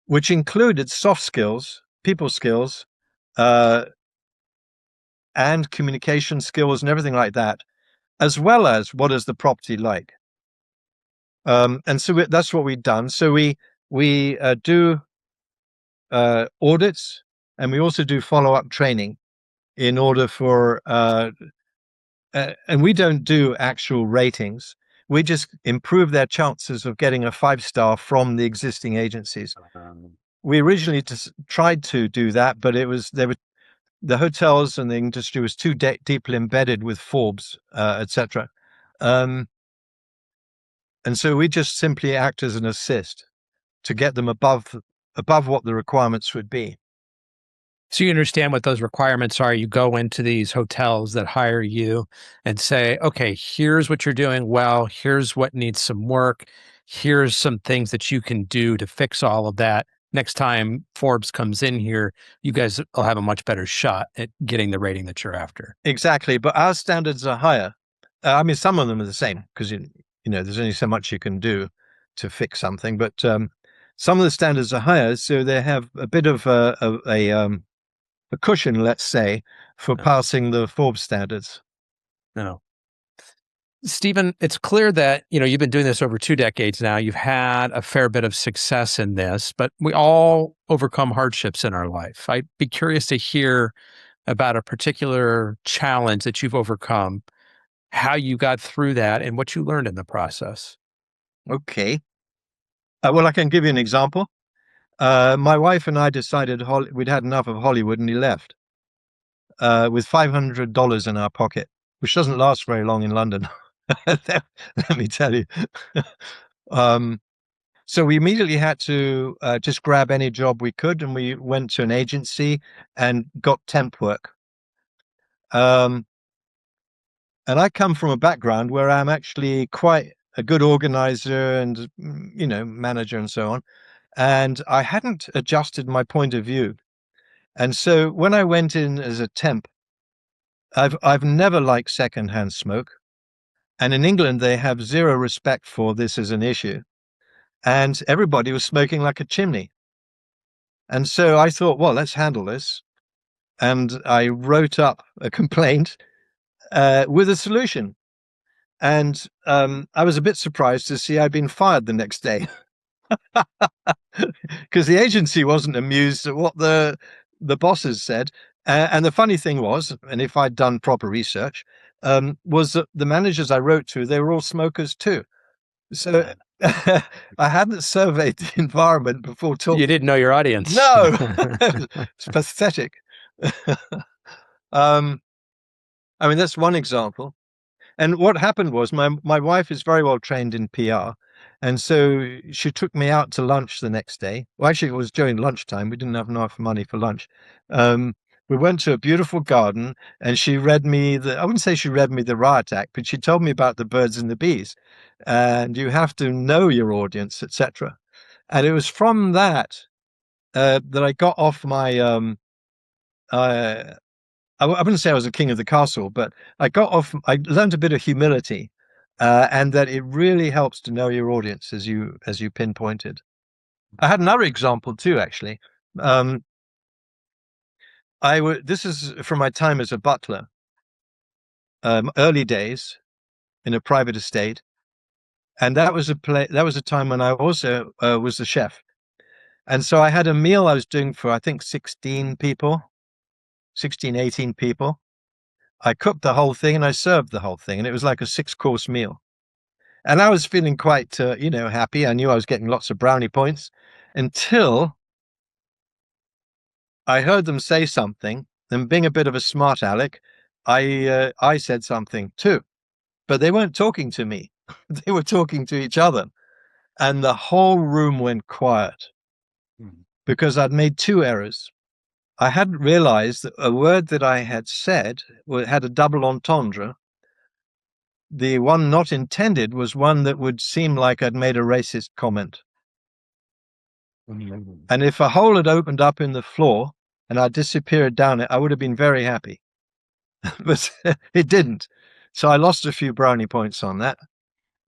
which included soft skills, people skills, and communication skills and everything like that, as well as what is the property like. And so that's what we've done. So we do audits, and we also do follow-up training in order for, and we don't do actual ratings. We just improve their chances of getting a 5-star from the existing agencies. We originally just tried to do that, but the hotels and the industry was too deeply embedded with Forbes, etc. And so we just simply act as an assist to get them above what the requirements would be. So you understand what those requirements are. You go into these hotels that hire you and say, okay, here's what you're doing well. Here's what needs some work. Here's some things that you can do to fix all of that. Next time Forbes comes in here, you guys will have a much better shot at getting the rating that you're after. Exactly. But our standards are higher. I mean, some of them are the same because, you know, there's only so much you can do to fix something. But some of the standards are higher. So they have a bit of a cushion, let's say, for passing the Forbes standards. No. Stephen, it's clear that, you know, you've been doing this over 2 decades now. You've had a fair bit of success in this, but we all overcome hardships in our life. I'd be curious to hear about a particular challenge that you've overcome, how you got through that, and what you learned in the process. Okay. Well, I can give you an example. My wife and I decided we'd had enough of Hollywood, and he left with $500 in our pocket, which doesn't last very long in London. Let me tell you. um, so we immediately had to just grab any job we could, and we went to an agency and got temp work. And I come from a background where I'm actually quite a good organizer and, manager and so on. And I hadn't adjusted my point of view. And so when I went in as a temp, I've never liked secondhand smoke. And in England, they have zero respect for this as an issue. And everybody was smoking like a chimney. And so I thought, well, let's handle this. And I wrote up a complaint with a solution. And I was a bit surprised to see I'd been fired the next day because the agency wasn't amused at what the bosses said. And the funny thing was, and if I'd done proper research, was that the managers I wrote to, they were all smokers too. So I hadn't surveyed the environment before talking. You didn't know your audience. No, it's pathetic. I mean, that's one example. And what happened was my wife is very well trained in PR. And so she took me out to lunch the next day. Well, actually, it was during lunchtime. We didn't have enough money for lunch. We went to a beautiful garden, and she read me I wouldn't say she read me the Riot Act, but she told me about the birds and the bees. And you have to know your audience, etc. And it was from that that I got off my I wouldn't say I was a king of the castle, but I learned a bit of humility, and that it really helps to know your audience, as you pinpointed. I had another example too, actually. This is from my time as a butler, early days in a private estate, and that was a time when I also was the chef, and so I had a meal I was doing for, I think, 18 people. I cooked the whole thing and I served the whole thing, and it was like a 6-course meal. And I was feeling quite, happy. I knew I was getting lots of brownie points until I heard them say something. And being a bit of a smart aleck, I said something too, but they weren't talking to me. They were talking to each other, and the whole room went quiet because I'd made 2 errors. I hadn't realized that a word that I had said had a double entendre. The one not intended was one that would seem like I'd made a racist comment. And if a hole had opened up in the floor and I disappeared down it, I would have been very happy. But it didn't. So I lost a few brownie points on that.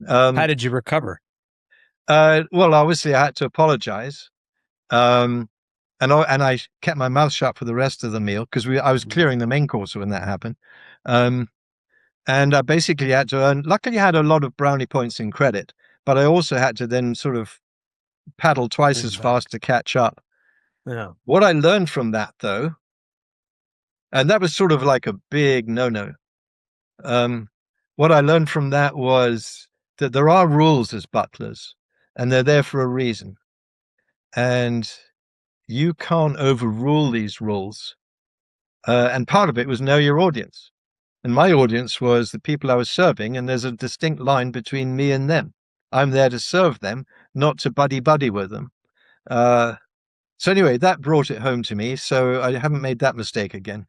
How did you recover? Well, obviously I had to apologize. And I kept my mouth shut for the rest of the meal because I was clearing the main course when that happened. And I basically had to earn, luckily I had a lot of brownie points in credit, but I also had to then sort of paddle twice as fast to catch up. Yeah. What I learned from that, though, and that was sort of like a big no-no. What I learned from that was that there are rules as butlers, and they're there for a reason. And you can't overrule these rules. And part of it was know your audience. And my audience was the people I was serving, and there's a distinct line between me and them. I'm there to serve them, not to buddy-buddy with them. So anyway, that brought it home to me, so I haven't made that mistake again.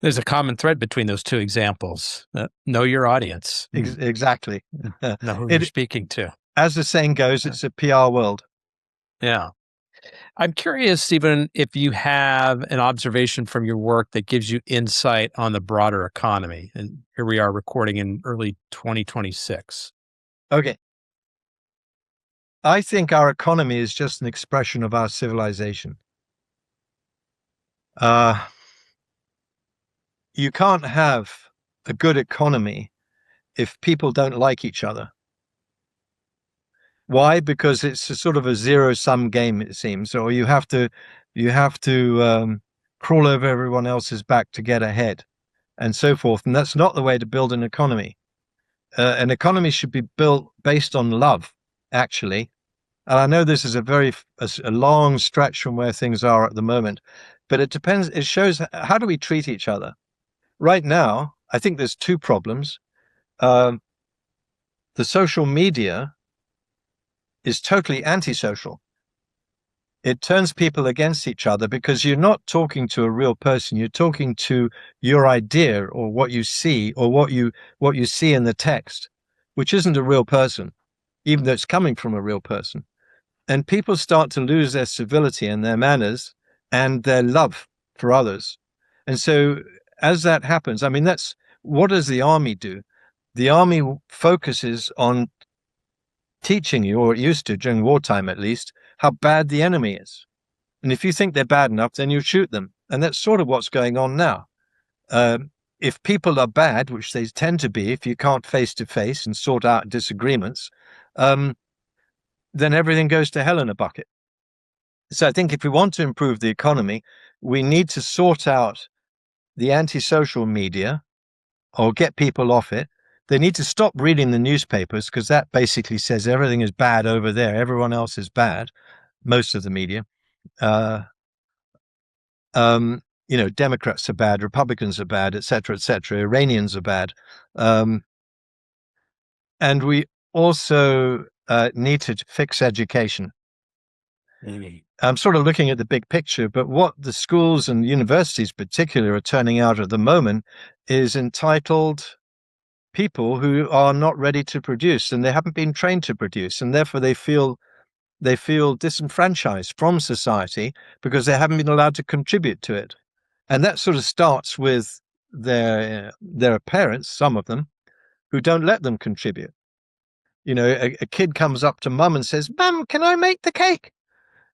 There's a common thread between those 2 examples. Know your audience. Exactly. Know who you're speaking to. As the saying goes, it's a PR world. Yeah. I'm curious, Stephen, if you have an observation from your work that gives you insight on the broader economy. And here we are recording in early 2026. Okay. I think our economy is just an expression of our civilization. You can't have a good economy if people don't like each other. Why? Because it's a sort of a zero-sum game, it seems. Or you have to crawl over everyone else's back to get ahead, and so forth. And that's not the way to build an economy. An economy should be built based on love, actually. And I know this is a long stretch from where things are at the moment, but it depends. It shows how do we treat each other right now. I think there's two problems. Um, the social media is totally antisocial. It turns people against each other because you're not talking to a real person. You're talking to your idea or what you see or what you see in the text, which isn't a real person, even though it's coming from a real person. And people start to lose their civility and their manners and their love for others. And so as that happens, I mean, that's what does the army do? The army focuses on teaching you, or it used to during wartime at least, how bad the enemy is. And if you think they're bad enough, then you shoot them. And that's sort of what's going on now. If people are bad, which they tend to be, if you can't face to face and sort out disagreements, then everything goes to hell in a bucket. So I think if we want to improve the economy, we need to sort out the anti-social media or get people off it. They need to stop reading the newspapers because that basically says everything is bad over there. Everyone else is bad, most of the media. Democrats are bad, Republicans are bad, et cetera, Iranians are bad. And we also need to fix education. I'm sort of looking at the big picture, but what the schools and universities particularly are turning out at the moment is entitled people who are not ready to produce and they haven't been trained to produce, and therefore they feel disenfranchised from society because they haven't been allowed to contribute to it. And that sort of starts with their parents, some of them, who don't let them contribute. A kid comes up to mum and says, "Mum, can I make the cake?"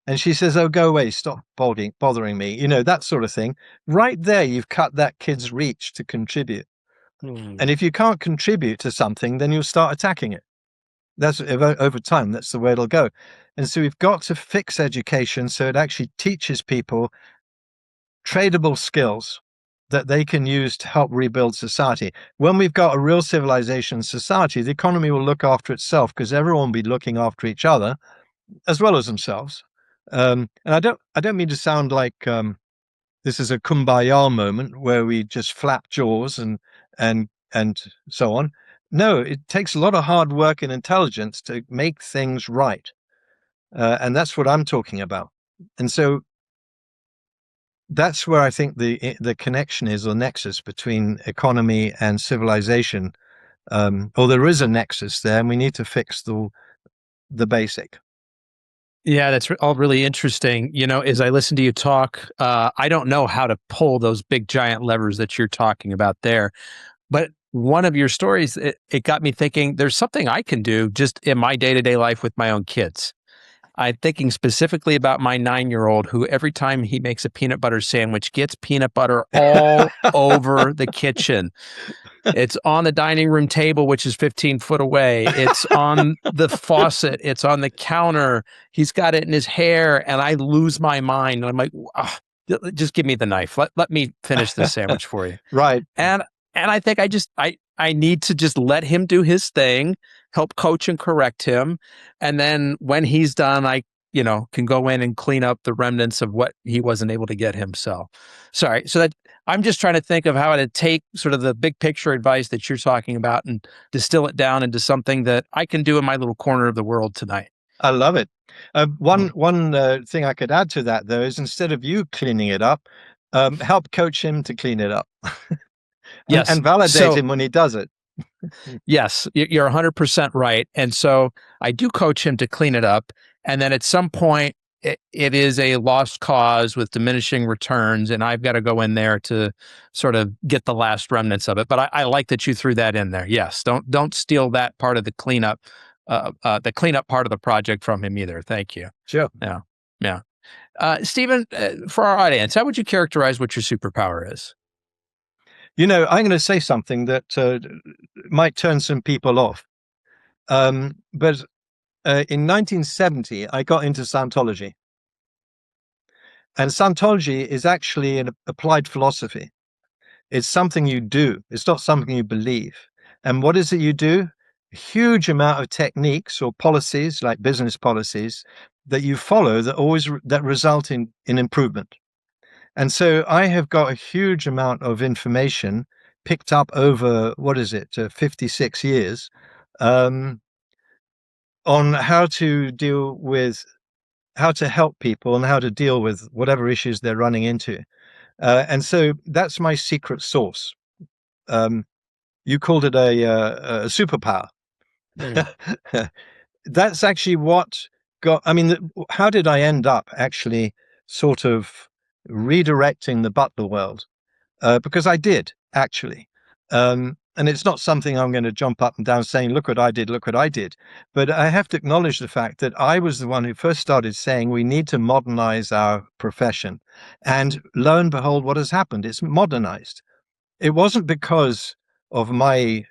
And she says, "Oh, go away, stop bothering me." That sort of thing. Right there, you've cut that kid's reach to contribute. And if you can't contribute to something, then you'll start attacking it. That's over time, that's the way it'll go. And so we've got to fix education so it actually teaches people tradable skills that they can use to help rebuild society. When we've got a real civilization society, the economy will look after itself because everyone will be looking after each other as well as themselves. And I don't mean to sound like this is a kumbaya moment where we just flap jaws and so on. No, it takes a lot of hard work and intelligence to make things right. And that's what I'm talking about. And so that's where I think the connection is, or nexus between economy and civilization. Or there is a nexus there, and we need to fix the basic. Yeah, that's all really interesting. As I listen to you talk, I don't know how to pull those big giant levers that you're talking about there. But one of your stories, it got me thinking there's something I can do just in my day-to-day life with my own kids. I'm thinking specifically about my 9-year-old who every time he makes a peanut butter sandwich gets peanut butter all over the kitchen. It's on the dining room table, which is 15 foot away. It's on the faucet. It's on the counter. He's got it in his hair, and I lose my mind. I'm like, oh, just give me the knife. Let me finish this sandwich for you. Right. And I think I need to just let him do his thing, help coach and correct him. And then when he's done, I can go in and clean up the remnants of what he wasn't able to get himself. Sorry. So that I'm just trying to think of how to take sort of the big picture advice that you're talking about and distill it down into something that I can do in my little corner of the world tonight. I love it. One thing I could add to that, though, is instead of you cleaning it up, help coach him to clean it up. Yes. And validate him when he does it. Yes, you're 100% right. And so I do coach him to clean it up. And then at some point, it is a lost cause with diminishing returns. And I've got to go in there to sort of get the last remnants of it. But I like that you threw that in there. Yes, don't steal that part of the cleanup part of the project from him either. Thank you. Sure. Yeah. Stephen, for our audience, how would you characterize what your superpower is? I'm going to say something that might turn some people off. But in 1970, I got into Scientology. And Scientology is actually an applied philosophy. It's something you do. It's not something you believe. And what is it you do? huge amount of techniques or policies, like business policies, that you follow that result in improvement. And so I have got a huge amount of information picked up over, 56 years, on how to help people and how to deal with whatever issues they're running into. And so that's my secret sauce. You called it a superpower. That's actually what how did I end up actually sort of redirecting the Butler world? Because I did, actually. And it's not something I'm going to jump up and down saying, look what I did, look what I did. But I have to acknowledge the fact that I was the one who first started saying we need to modernize our profession. And lo and behold, what has happened? It's modernized. It wasn't because of my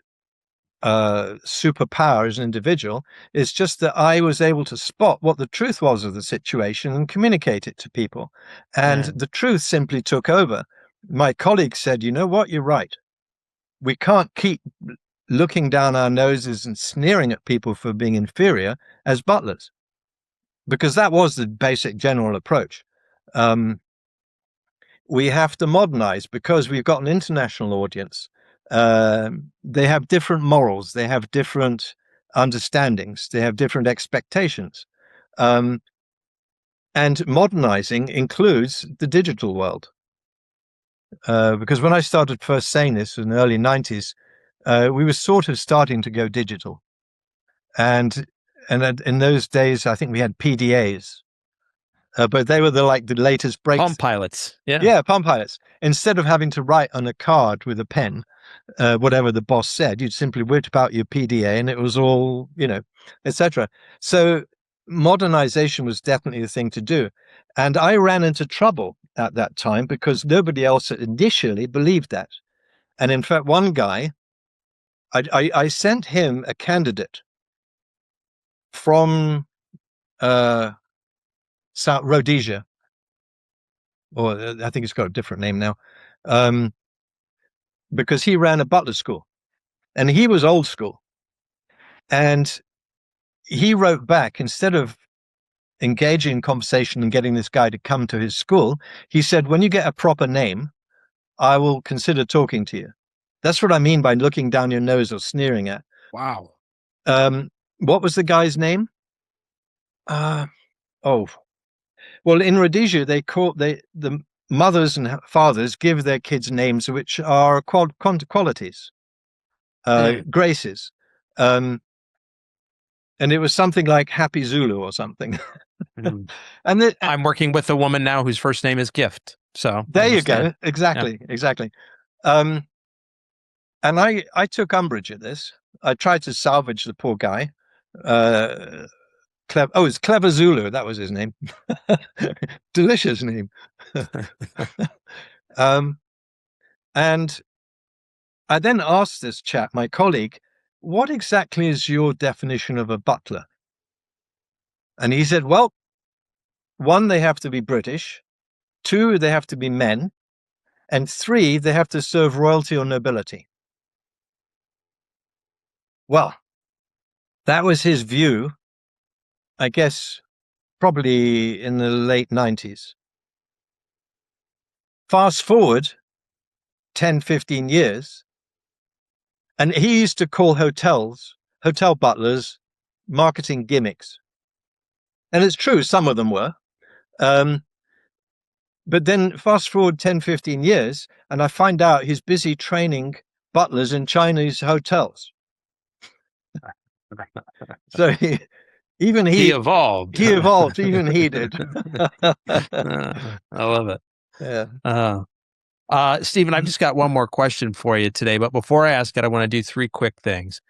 superpower as an individual. It's just that I was able to spot what the truth was of the situation and communicate it to people. And the truth simply took over. My colleague said, you know what, you're right. We can't keep looking down our noses and sneering at people for being inferior as butlers, because that was the basic general approach. We have to modernize because we've got an international audience. They have different morals, they have different understandings, they have different expectations. And modernizing includes the digital world. Because when I started first saying this in the early 90s, we were sort of starting to go digital. And in those days, I think we had PDAs, but they were the latest breakthrough. Palm Pilots. Yeah, Palm Pilots. Instead of having to write on a card with a pen, whatever the boss said, you'd simply whip out your PDA and it was all, etc. So modernization was definitely the thing to do. And I ran into trouble at that time because nobody else initially believed that. And in fact, one guy, I sent him a candidate from South Rhodesia, or I think it's got a different name now, because he ran a Butler school and he was old school. And he wrote back, instead of engaging in conversation and getting this guy to come to his school, he said, when you get a proper name, I will consider talking to you. That's what I mean by looking down your nose or sneering at. Wow. What was the guy's name? Well, in Rhodesia, the mothers and fathers give their kids names which are qualities, graces. And it was something like Happy Zulu or something. And I'm working with a woman now whose first name is Gift. So there you go. Exactly. And I took umbrage at this. I tried to salvage the poor guy. It's Clever Zulu. That was his name. Delicious name. And I then asked this chap, my colleague, what exactly is your definition of a butler? And he said, well, 1, they have to be British. 2, they have to be men. And 3, they have to serve royalty or nobility. Well, that was his view, I guess, probably in the late 90s. Fast forward 10, 15 years, and he used to call hotel butlers, marketing gimmicks. And it's true, some of them were. But then fast forward 10, 15 years, and I find out he's busy training butlers in Chinese hotels. So he evolved. He evolved, even he did. I love it. Yeah. Stephen, I've just got one more question for you today, but before I ask it, I want to do 3 quick things.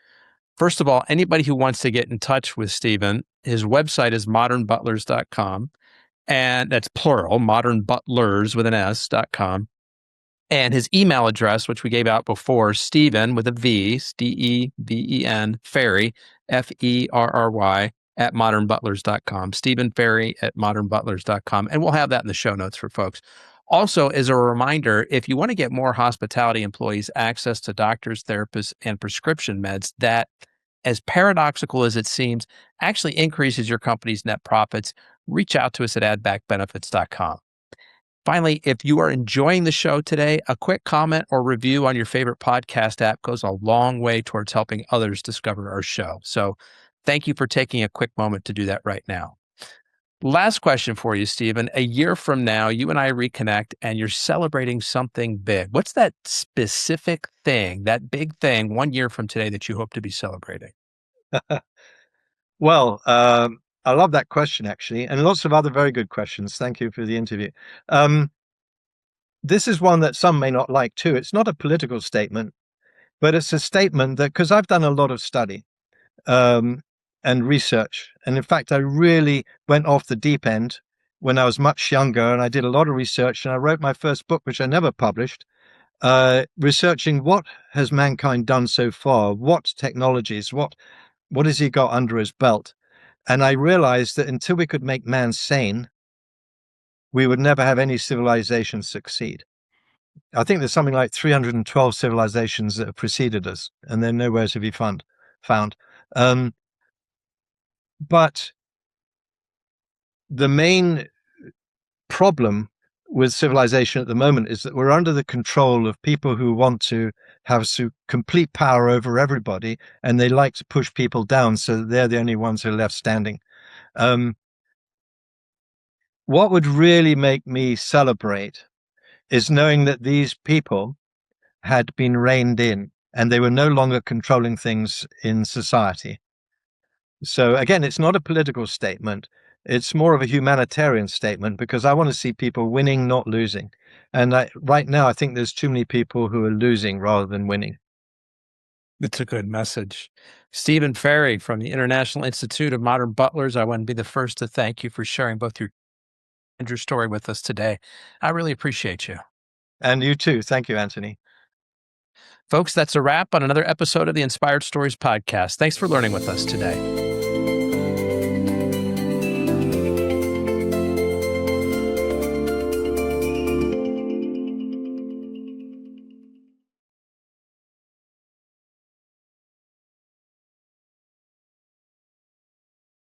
First of all, anybody who wants to get in touch with Stephen, his website is modernbutlers.com, and that's plural, modernbutlers with an S.com. And his email address, which we gave out before, Stephen with a V, Steven, Ferry, Ferry, at modernbutlers.com. Stephen Ferry at modernbutlers.com. And we'll have that in the show notes for folks. Also, as a reminder, if you want to get more hospitality employees access to doctors, therapists, and prescription meds that as paradoxical as it seems, actually increases your company's net profits, reach out to us at addbackbenefits.com. Finally, if you are enjoying the show today, a quick comment or review on your favorite podcast app goes a long way towards helping others discover our show. So thank you for taking a quick moment to do that right now. Last question for you, Stephen. A year from now, you and I reconnect and you're celebrating something big. What's that specific thing, that big thing 1 year from today that you hope to be celebrating? Well, I love that question, actually, and lots of other very good questions. Thank you for the interview. This is one that some may not like too. It's not a political statement, but it's a statement that, because I've done a lot of study um, and research, and in fact, I really went off the deep end when I was much younger, and I did a lot of research, and I wrote my first book, which I never published, researching what has mankind done so far, what technologies, what has he got under his belt. And I realized that until we could make man sane, we would never have any civilization succeed. I think there's something like 312 civilizations that have preceded us, and they're nowhere to be found. Um, but the main problem with civilization at the moment is that we're under the control of people who want to have complete power over everybody, and they like to push people down so that they're the only ones who are left standing. What would really make me celebrate is knowing that these people had been reined in and they were no longer controlling things in society. So again, it's not a political statement. It's more of a humanitarian statement because I want to see people winning, not losing. And right now, I think there's too many people who are losing rather than winning. It's a good message. Stephen Ferry from the International Institute of Modern Butlers, I want to be the first to thank you for sharing both your story with us today. I really appreciate you. And you too. Thank you, Anthony. Folks, that's a wrap on another episode of the Inspired Stories podcast. Thanks for learning with us today.